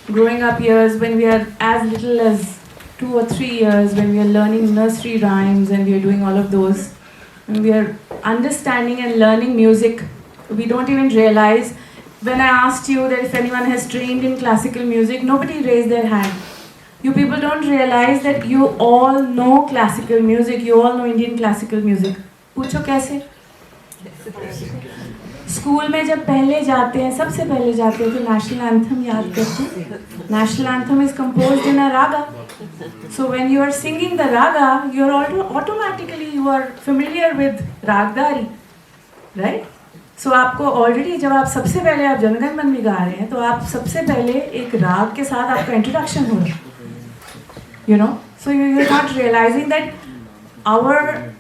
growing up years, when we are as little as 2 or 3 years, when we are learning nursery rhymes and we are doing all of those, when we are understanding and learning music, we don't even realize. When I asked you that if anyone has trained in classical music, nobody raised their hand. You people don't realize that you all know classical music, you all know Indian classical music. पूछो कैसे? School में जब पहले जाते हैं, सबसे पहले जाते हैं तो नेशनल एंथम याद करते हैं. National anthem is composed in a raga. So when you are singing the raga, you are automatically you are familiar with ragdari, right? So आपको already जब आप सबसे पहले आप जनगण मन में गा रहे हैं, तो आप सबसे पहले एक राग के साथ आपका introduction हो रहा है. You know, so you're not realizing that our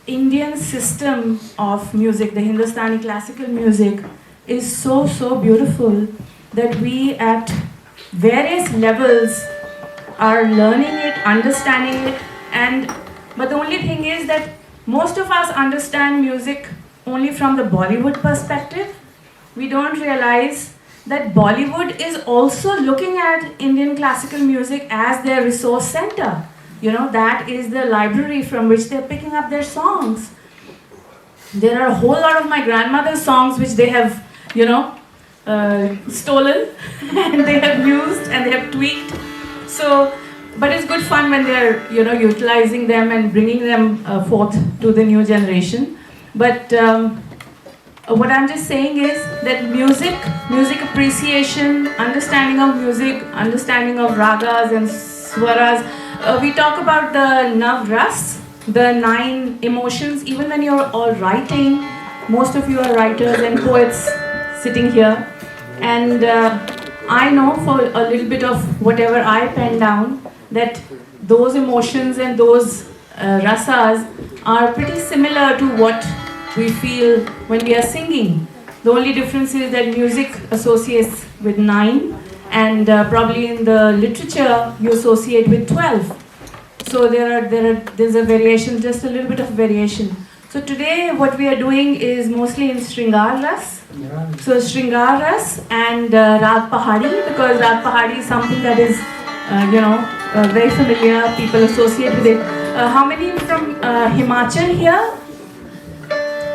Indian system of music, the Hindustani classical music, is so beautiful that we at various levels are learning it, understanding it, but the only thing is that most of us understand music only from the Bollywood perspective. We don't realize that Bollywood is also looking at Indian classical music as their resource center. You know, that is the library from which they're picking up their songs. There are a whole lot of my grandmother's songs which they have, stolen and they have used and they have tweaked. So, but it's good fun when they're, utilizing them and bringing them forth to the new generation. But what I'm just saying is that music appreciation, understanding of music, understanding of ragas and swaras. We talk about the nav ras, the 9 emotions. Even when you're all writing, most of you are writers and poets sitting here. And I know for a little bit of whatever I pen down, that those emotions and those rasas are pretty similar to what we feel when we are singing. The only difference is that music associates with 9 and probably in the literature you associate with 12. So there's a variation, just a little bit of variation. So today what we are doing is mostly in Shringar Ras. So Shringar Ras and Rag Pahadi, because Rag Pahadi is something that is, very familiar, people associate with it. How many from Himachal here?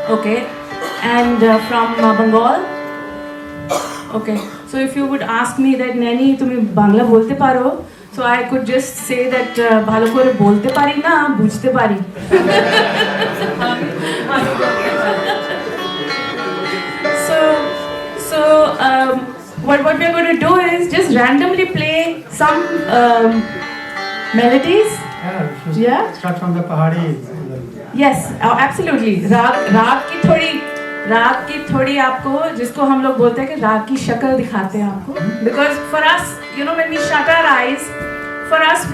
Okay. And from Bengal? Okay. So if you would ask me that Nani tumi Bangla bolte paro, so I could just say that bhalo kore bolte pari na, bujhte pari. So what we're going to do is just randomly play some melodies. Yeah. Start from the Pahadi. Yes, absolutely. राग की थोड़ी आपको जिसको हम लोग बोलते हैं कि राग की शक्ल दिखाते हैं आपको. Because for us, you know, when we shut our eyes, for us,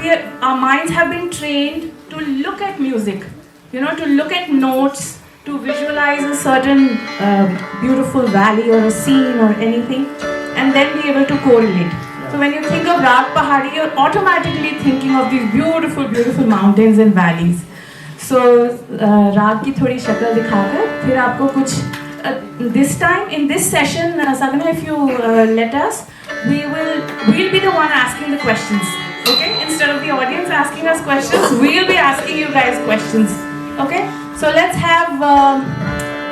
our minds have been trained to look at music, you know, to look at notes, to visualize a certain beautiful valley or a scene or anything, and then be able to correlate. So when you think of Raag Pahadi, you're automatically thinking of these beautiful, beautiful mountains and valleys. So राग की थोड़ी शक्ल दिखाकर फिर आपको कुछ this time in this session, Sagana, if you let us, we'll be the one asking the questions. Okay, instead of the audience asking us questions, we'll be asking you guys questions. Okay, so let's have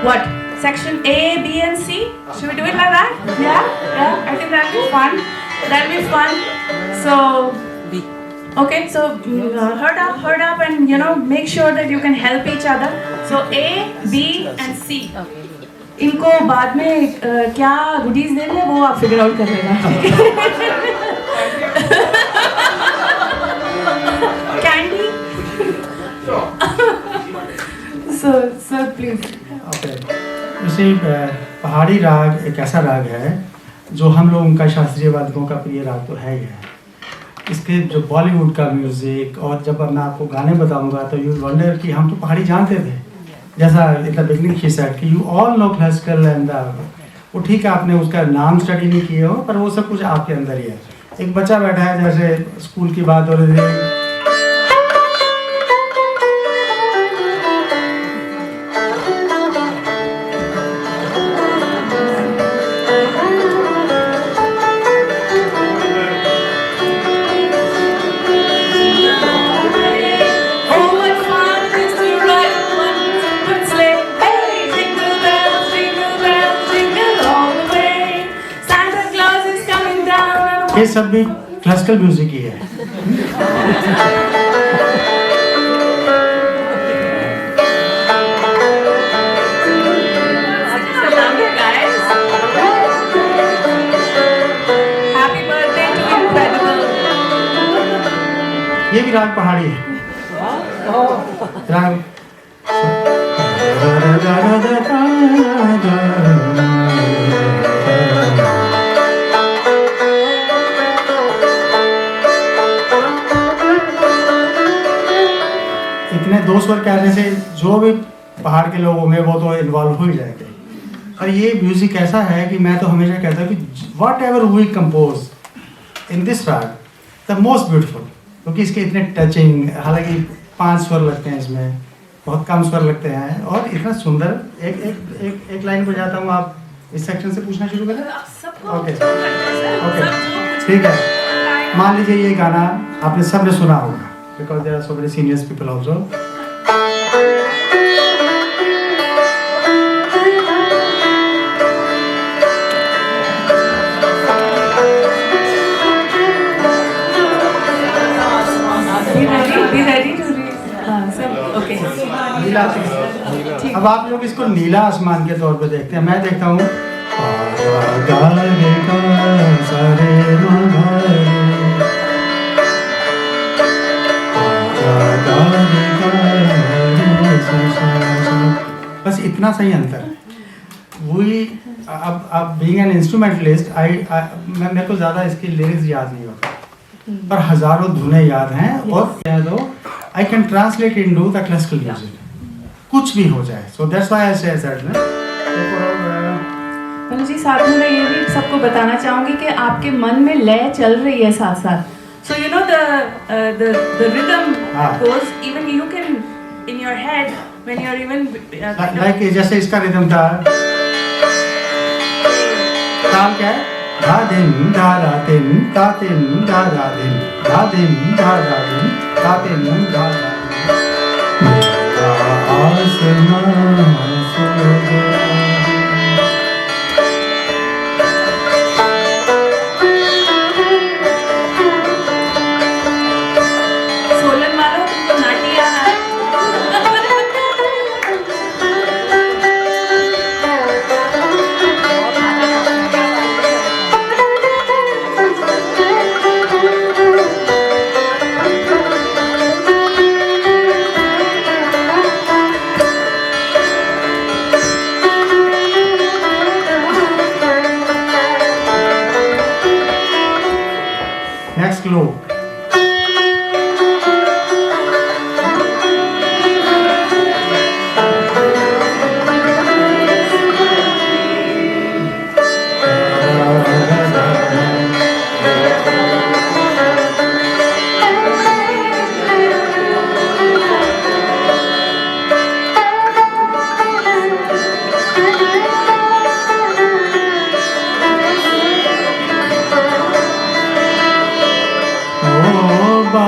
what section A, B, and C. Should we do it like that? Yeah. I think that'll be fun. So. Okay, so herd up, and you know, make sure that you can help each other. So A, B, and C. Okay. इनको बाद में क्या goodies देने हैं वो आप figure out कर लेना. Candy. So please. Okay. You see, पहाड़ी राग एक ऐसा राग है जो हम लोगों का शास्त्रीय वादकों का प्रिय राग तो है ही है. इसके जो बॉलीवुड का म्यूज़िक और जब मैं आपको गाने बताऊंगा तो यू वंडर कि हम तो पहाड़ी जानते थे, जैसा in the beginning she said कि you all know classical and वो ठीक है आपने उसका नाम स्टडी नहीं किए हो पर वो सब कुछ आपके अंदर ही है. एक बच्चा बैठा है जैसे स्कूल की बात हो रही थी, ये सब भी क्लासिकल म्यूजिक ही है. ये भी राग पहाड़ी है. राग इतने दो स्वर कहने से जो भी पहाड़ के लोग होंगे वो तो इन्वॉल्व हो ही जाएंगे. और ये म्यूजिक ऐसा है कि मैं तो हमेशा कहता हूँ कि whatever we compose in this raga the most beautiful, क्योंकि इसके इतने टचिंग, हालांकि 5 स्वर लगते हैं इसमें, बहुत कम स्वर लगते हैं और इतना सुंदर. एक लाइन पर जाता हूँ, आप इस सेक्शन से पूछना शुरू करें. ओके ठीक है. मान लीजिए ये गाना आपने सबने सुना होगा because there are so many senior people also. Be ready to read. Okay. नीला. अब आप लोग इसको नीला आसमान के तौर पे देखते हैं, मैं देखता हूँ बस इतना सही अंतर है. वही अब बीइंग एन इंस्ट्रूमेंटलिस्ट मेरे को ज़्यादा इसकी लिरिक्स याद नहीं होता पर हजारों धुनें याद हैं. और तो I can translate into the classical music, कुछ भी हो जाए. So that's why I say that. Manu जी, साथ में मैं ये भी सबको बताना चाहूँगी कि आपके मन में लय चल रही है साथ साथ. So you know the rhythm goes, even you can in your head when you're even like जैसे इसका रिदम था, ताल क्या है? धा दिन धा धा दिन धा दिन धा धा दिन धा दिन धा धा दिन धा दिन धा धा दिन. आसमान सो गया.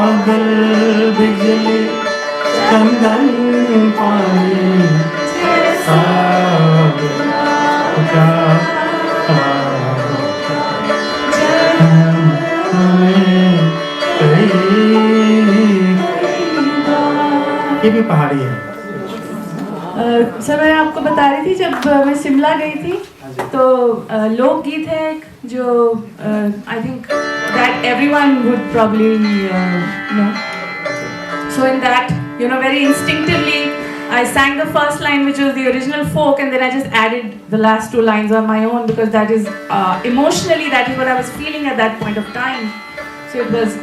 बादल बिजली चंदन पानी सब का ये भी पहाड़ी है। सर मैं आपको बता रही थी जब मैं शिमला गई थी तो लोकगीत है एक जो I think that everyone would probably know so in that you know very instinctively I sang the first line which was the original folk and then I just added the last two lines on my own because that is emotionally that is what I was feeling at that point of time. So it was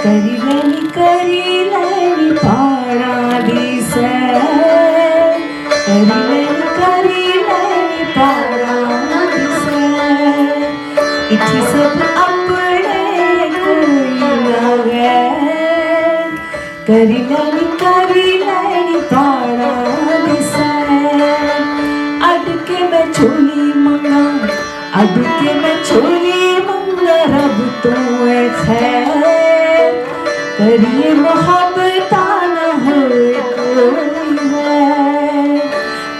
Karilani paradise Karilani paradise इठी सब अपने कोई ना गए Karilani paradise Adke मैं छोली मंगा अडके मैं छोली मंगा रब तू खैर करिए मोहब्बत ना होए कोई वैर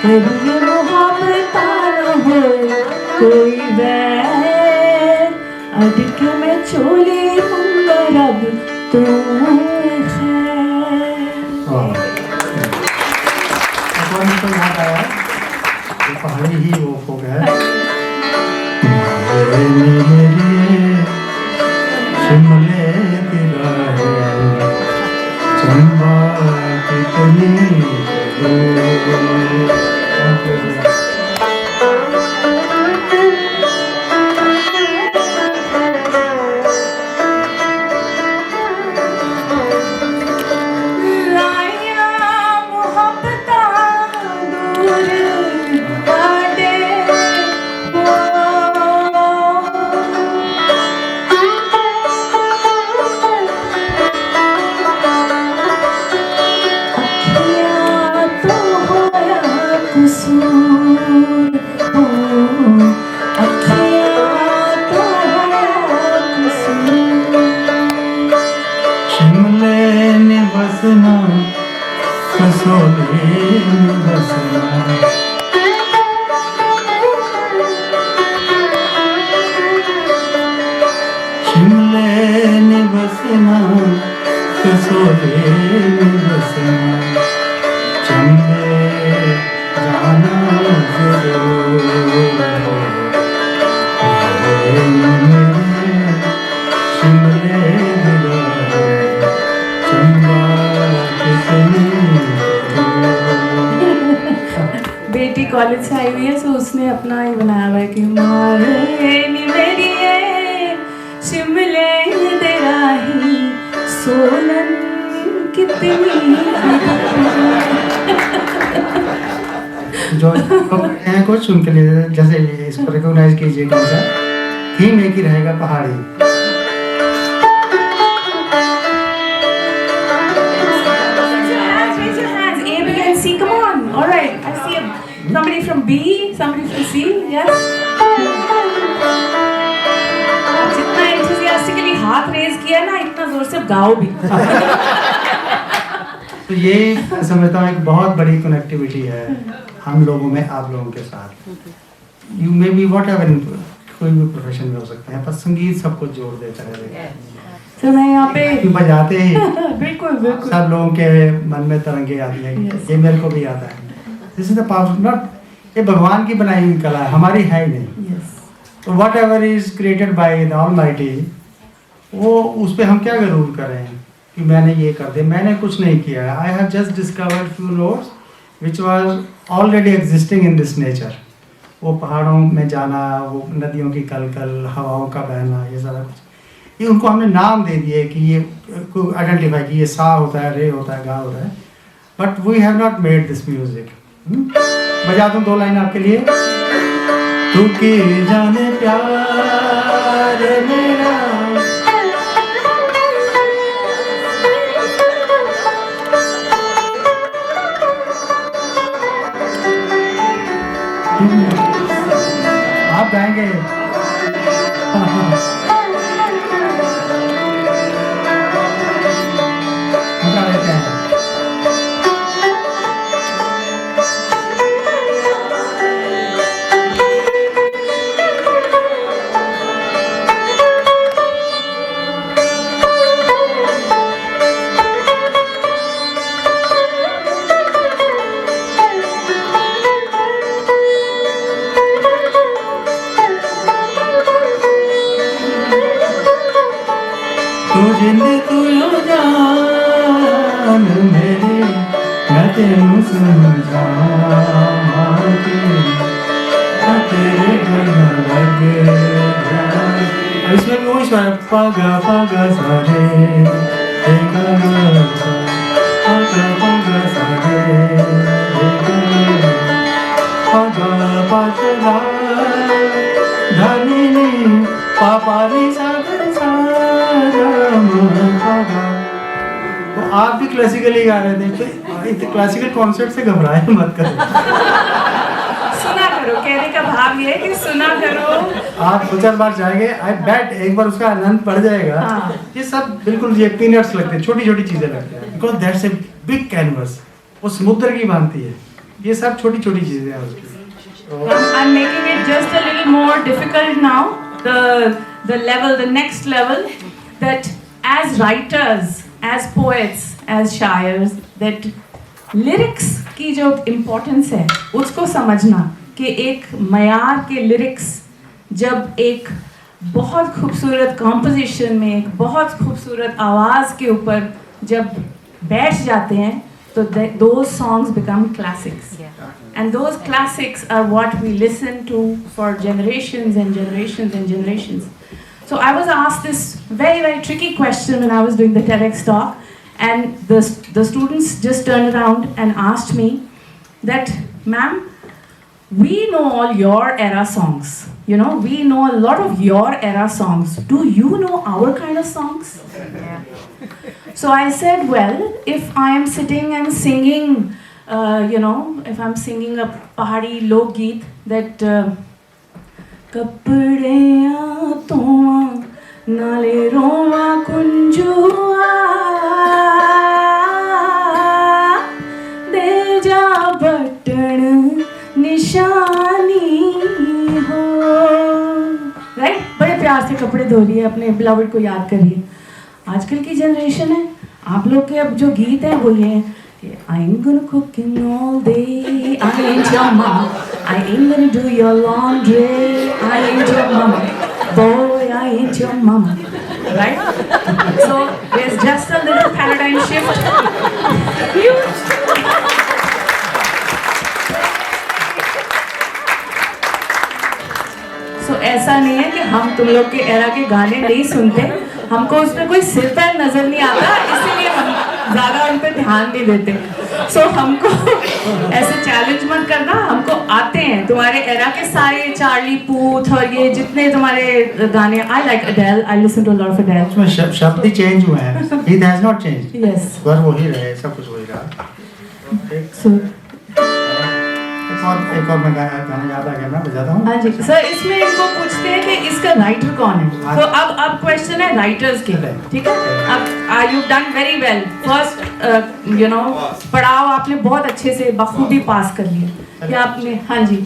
करिए मोहब्बत ना होए कोई वैर अडके मैं छोली मंगा रब तू तो याद आया ये पहाड़ी ही वो हो गया शिमले की राहें चंबा कितनी दूर बेटी कॉलेज से आई हुई है तो उसने अपना ही बनाया हुआ है कि मारे नी मेरी शिमले दे राही सोलन कितनी जो हैं कुछ उनके लिए जैसे इसको रिकॉग्नाइज कीजिए कौन सा थीम एक ही रहेगा पहाड़ी Somebody from B, somebody from C, yes. जितना enthusiastically हाथ रेज किया ना इतना जोर से गाओ भी. तो ये समझता हूँ एक बहुत बड़ी कनेक्टिविटी है हम लोगों में आप लोगों के साथ. You may be whatever कोई भी प्रोफेशन में हो सकते हैं पर संगीत सबको जोड़ देता है. सर मैं यहाँ पे बजाते ही बिल्कुल बिल्कुल सब लोगों के मन में तरंगे आती हैं. ये मेरे को भी आता है. This is the power, not ये भगवान की बनाई हुई कला है हमारी है ही नहीं. तो whatever is created by the Almighty वो उस पे हम क्या गरूर करें कि मैंने ये कर दिया. मैंने कुछ नहीं किया है. I have just discovered few notes which was already existing in this nature. वो पहाड़ों में जाना, वो नदियों की कलकल, हवाओं का बहना, ये सारा कुछ ये उनको हमने नाम दे दिए कि ये को आइडेंटिफाई कि ये सा होता है, रे होता है, गा होता है. But we have not made this music. बजा दूं 2 लाइन आपके लिए. तू की जाने प्यार मेरा आप गाएंगे उठा लेते हैं। तू जिंद तू यो जान मेरे मैं तेनू समझावां कि मैं तेरे घर लग जाऊं। अब इसमें भी वही स्वर है, पागा पागा सारे पागा पागा सारे पागा पाचला धनी पापा नी सागर तो आप भी क्लासिकली गा रहे थे, तो क्लासिकल कॉन्सर्ट से घबराए मत करो। सुना करो, कहने का भाव ये है कि सुना करो। आप दो चार बार जाएंगे, आई बेट एक बार उसका आनंद बढ़ जाएगा। हाँ। ये सब बिल्कुल ये पीनट्स लगते हैं, छोटी छोटी चीजें लगती हैं, because that's a big canvas, वो समुद्र की भांति है, ये सब छोटी छोटी चीजें हैं उसकी। I'm making it just a little more difficult now. The level, the next level, that as writers, as poets, as शायर्स, that lyrics की जो importance है उसको समझना कि एक मयार के lyrics जब एक बहुत खूबसूरत composition में एक बहुत खूबसूरत आवाज़ के ऊपर जब बैठ जाते हैं तो those songs become classics. And those classics are what we listen to for generations and generations and generations. So I was asked this very, very tricky question when I was doing the TEDx talk, and the students just turned around and asked me that, ma'am, we know all your era songs. You know, we know a lot of your era songs. Do you know our kind of songs? So I said, well, if I am sitting and singing, if I'm singing a Pahadi lok geet that Kapdeya toma nale roma kunjua deja batan nishani ho, right? बड़े प्यार से कपड़े धो रही है, अपने beloved को याद करिए। आजकल की जनरेशन है, आप लोग के अब जो गीत हैं वो ये हैं, I ain't gonna cooking all day, I ain't your mama, I ain't gonna do your laundry, I ain't your mama, boy, I ain't your mama, right? So there's just a little paradigm shift. So ऐसा नहीं है कि हम तुम लोग के era के गाने नहीं सुनते, हमको उसमें कोई सिर पैर नजर नहीं आता, इसीलिए हम ज़्यादा उन पर ध्यान नहीं देते। So हमको ऐसे चैलेंज मत करना, हमको आते हैं तुम्हारे एरा के सारे, चार्ली पूथ और ये जितने तुम्हारे गाने। I like Adele, I listen to a lot of Adele. उसमें शब्द ही चेंज हुए हैं, it has not changed. Yes. स्वर वही रहे, सब कुछ वही रहा। So एक और मैं गाना याद आ गया, मैं बजाता हूँ। हाँ जी सर, इसमें इनको पूछते हैं कि इसका राइटर कौन है। तो अब क्वेश्चन है राइटर्स के, ठीक है? अब you done very well, first पड़ाव आपने बहुत अच्छे से बखूबी पास कर लिया, या आपने, हाँ जी।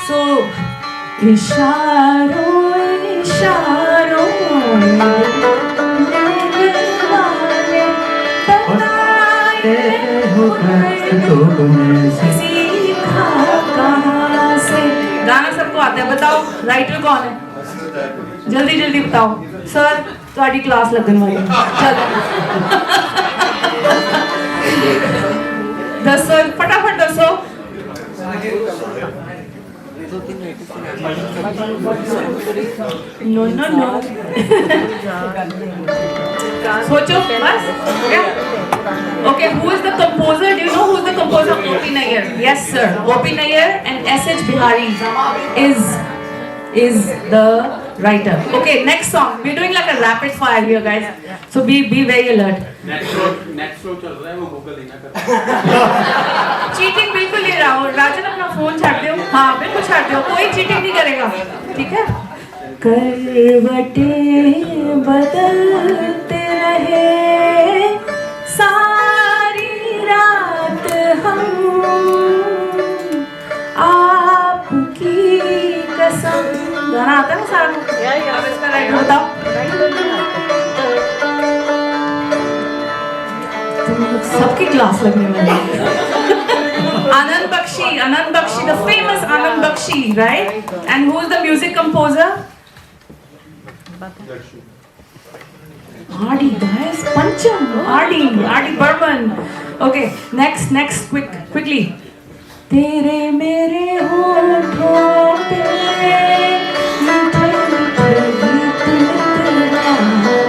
सो इशारों इशारों गाना सबको आता है, बताओ राइटर कौन है? जल्दी जल्दी बताओ सर, तुम्हारी क्लास लगन वाली है। चलो दसो, फटाफट दसो। नो नो नो सोचो बस। Okay, who is the composer? Do you know who is the composer of O.P. Nayyar? Yes, sir. O.P. Nayyar and S.H. Bihari is the writer. Okay, next song. We're doing like a rapid fire here, guys. So be very alert. Next flow चल रहा है वो Google ही ना कर cheating बिल्कुल नहीं रहा हो। राजन अपना फोन छाड़ दो। हाँ बिल्कुल छाड़ दो, कोई चीटिंग नहीं करेगा, ठीक है? करवटें बदलते रहे सारी रात हम, आपकी कसम। गाना आता है ना सारा? अब इसका राइट बताओ। सबकी क्लास लगने वाली है। Anand Bakshi, the famous Anand Bakshi, right? And who is the music composer? Adi, guys, Pancham, Adi Burman. Okay, next, quickly. तेरे मेरे होठों पे मीठे मीठे गीत लिखना है,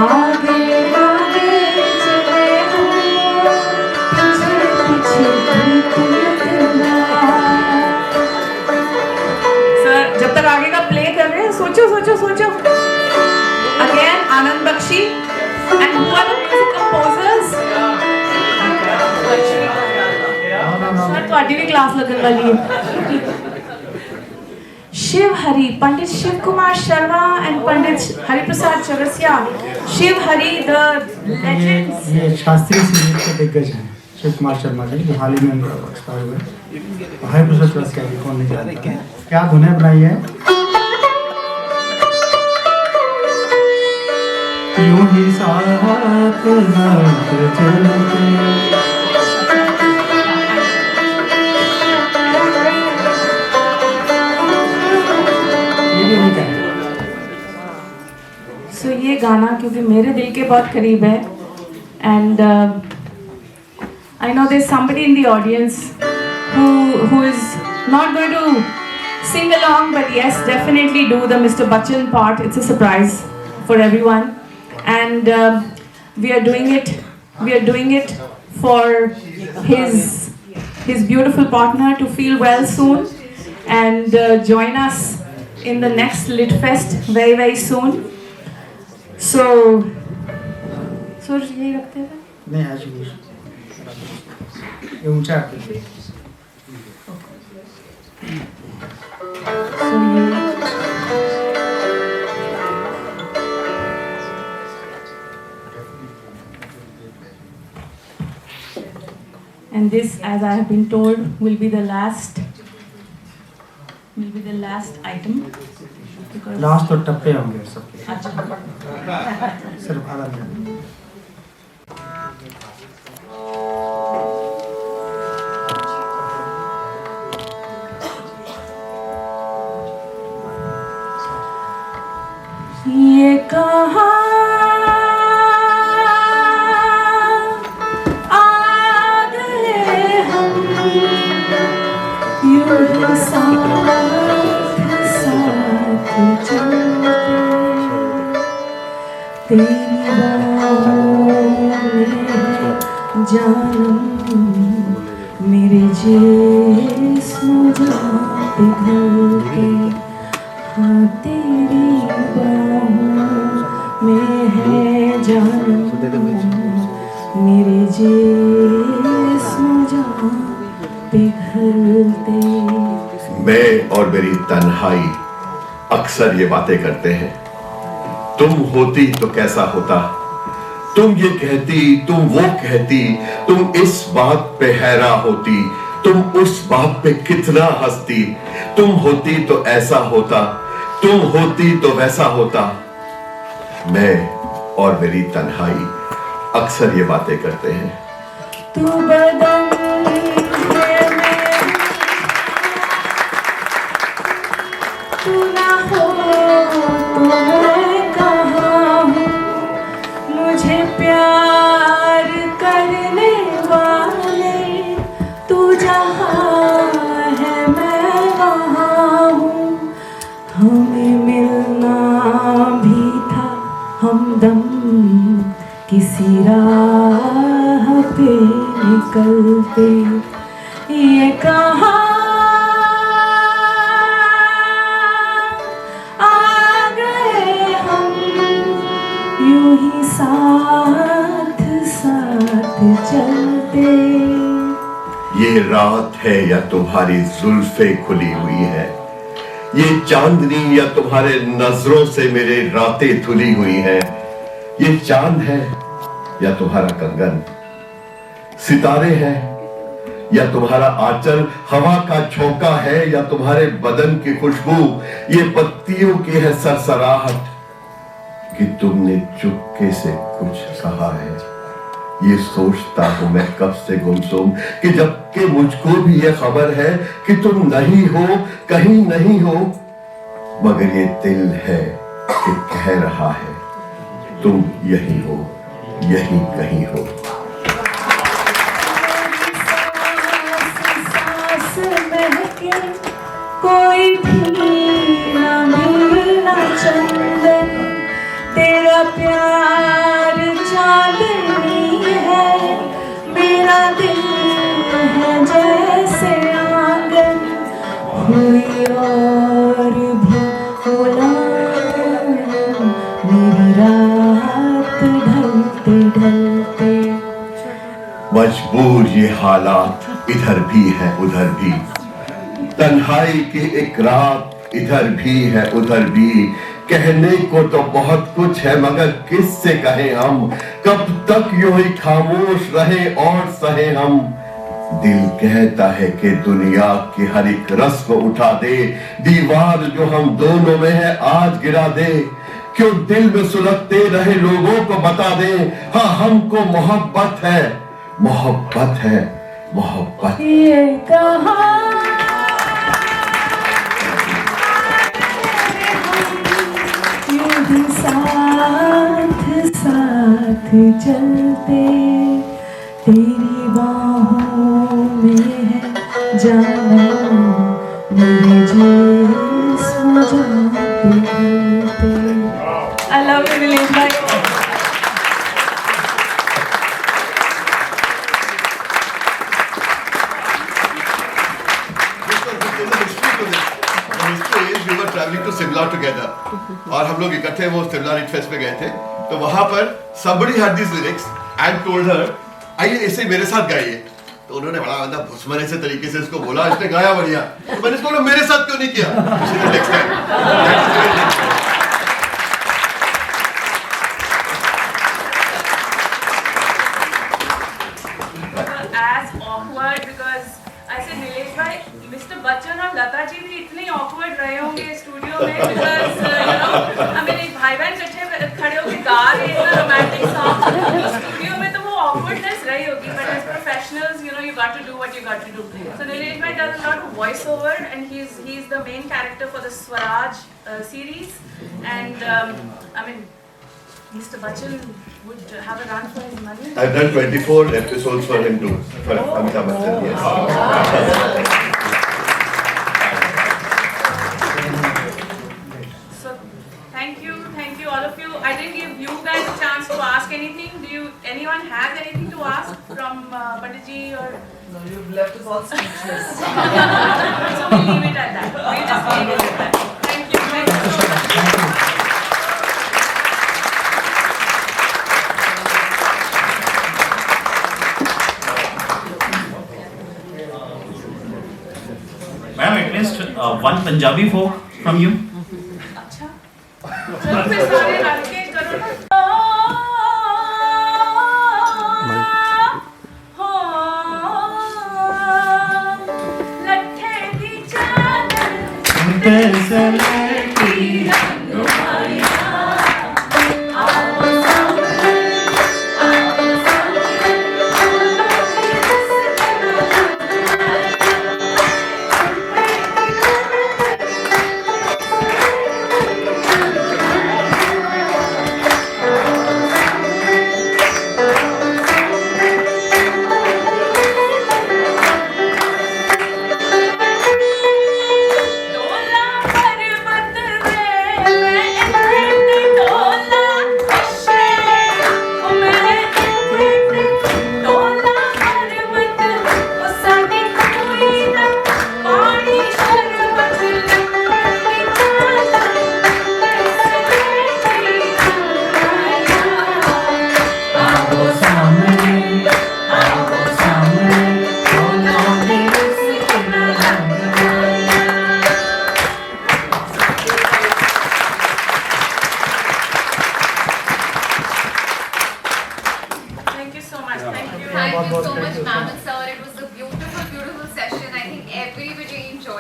आगे आगे चले हम, पीछे पीछे गीत लिखना है। सर जब तक आगे का प्ले कर रहे हैं सोचो। Again, Anand Bakshi. And who are the music composers? Sir ਤੁਹਾਡੀ ਵੀ क्लास लगने वाली है। शिव हरि, पंडित Shiv Kumar Sharma and Pandit Hari Prasad Chaurasia. Shiv Hari the legends. ये शास्त्रीय संगीत के दिग्गज हैं शिव कुमार शर्मा जी, जो हाल ही में एक्सपायर हुए। हरि प्रसाद चौरसिया जी कौन नहीं जानता, क्या धुनें बनाई है। यूं ही साथ चलते So ये गाना क्योंकि मेरे दिल के बहुत करीब है, and I know there's somebody in the audience who is not going to sing along, but yes, definitely do the Mr. Bachchan part. It's a surprise for everyone, and we are doing it for his beautiful partner to feel well soon and join us in the next Lit Fest very soon. So यही रखते हैं नहीं है शुरू ये ऊंचा है। So ये and this, as I have been told, will be the last item because last तो टप्पे होंगे सबके, अच्छा सिर्फ आधा मिनट। ये कहाँ आ गए हम, यूं ही साथ चलते, तेरी बाहों में जानम, मेरे जिस्म जान पिघलते, हाँ तेरी में है जानम, मेरे जिस्म जान पिघलते। मैं और मेरी तन्हाई अक्सर ये बातें करते हैं, तुम होती तो कैसा होता, तुम ये कहती, तुम वो कहती, तुम इस बात पे हैरान होती, तुम उस बात पे कितना हंसती, तुम होती तो ऐसा होता, तुम होती तो वैसा होता। मैं और मेरी तन्हाई अक्सर ये बातें करते हैं। तू बदन तू ना हो तो मैं कहाँ हूँ, मुझे प्यार करने वाले तू जहाँ है मैं वहाँ हूँ। हमें मिलना भी था हमदम किसी राह पे निकलते, ये कहाँ साथ साथ चलते। ये रात है या तुम्हारी जुल्फे खुली हुई है, ये चांदनी या तुम्हारे नजरों से मेरे रातें धुली हुई है, ये चांद है या तुम्हारा कंगन, सितारे हैं या तुम्हारा आंचल, हवा का झोंका है या तुम्हारे बदन की खुशबू, ये पत्तियों की है सरसराहट कि तुमने चुपके से कुछ कहा है। ये सोचता हूं मैं कब से गुमसुम कि जबकि मुझको भी ये खबर है कि तुम नहीं हो, कहीं नहीं हो, मगर ये दिल है कि कह रहा है तुम यही हो, यही कहीं हो। कोई भी ना मिलना चंदन, तेरा प्यार चांदनी है, मेरा दिल है जैसे आंगन, हुई और भी गुलाम, मेरी रात ढलते ढलते। मजबूर ये हालात इधर भी है उधर भी, तन्हाई की एक रात इधर भी है उधर भी, कहने को तो बहुत कुछ है मगर किससे कहें हम, कब तक यूं ही खामोश रहे और सहे हम। दिल कहता है कि दुनिया की हर एक रस को उठा दे, दीवार जो हम दोनों में है आज गिरा दे, क्यों दिल में सुलगते रहे लोगों को बता दे, हाँ हमको मोहब्बत है, मोहब्बत है, मोहब्बत। ये कहा साथ साथ चलते, तेरी बाहों में है जाना, मेरे जिस्म जाते ढलते। I love you, Nilesh bhai. Travelling to Shimla together, और हम लोग इकट्ठे वो शिमला रिट फेस्ट पे गए थे, तो वहां पर somebody had these lyrics and told her आइए इसे मेरे साथ गाइए, तो उन्होंने बड़ा बंदा भुसमने से तरीके से इसको बोला, इसने गाया बढ़िया, तो मैंने इसको बोला मेरे साथ क्यों नहीं किया, नेक्स्ट टाइम। बच्चन और लता जी भी इतने ऑकवर्ड रहे होंगे स्टूडियो में, बिकॉज़ हमें एक भाई बहन इकट्ठे खड़े होकर गा रहे हैं इतना रोमांटिक सॉन्ग स्टूडियो में, तो वो ऑकवर्डनेस रही होगी, but as professionals you know you got to do what you got to do. So Nilesh भाई does a lot of voice over and he is the main character for the Swaraj series, and I mean Mr. Bachchan would have a run for his money. I've done 24 episodes for him too, for Amitabh Bachchan, yes. Thank you all of you. I didn't give you guys a chance to ask anything. Anyone have anything to ask from Pandit ji or? No, you've left us all speechless. So we'll leave it at that. We'll just leave it at that. Thank you so much. Ma'am, at least one Punjabi folk from you. चलो फिर सारे रल के करो ना। लट्ठे दी चादर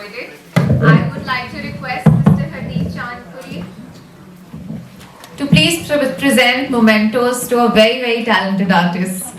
enjoyed it. I would like to request Mr. Hardeep Chandpuri to please present mementos to a very, very talented artist.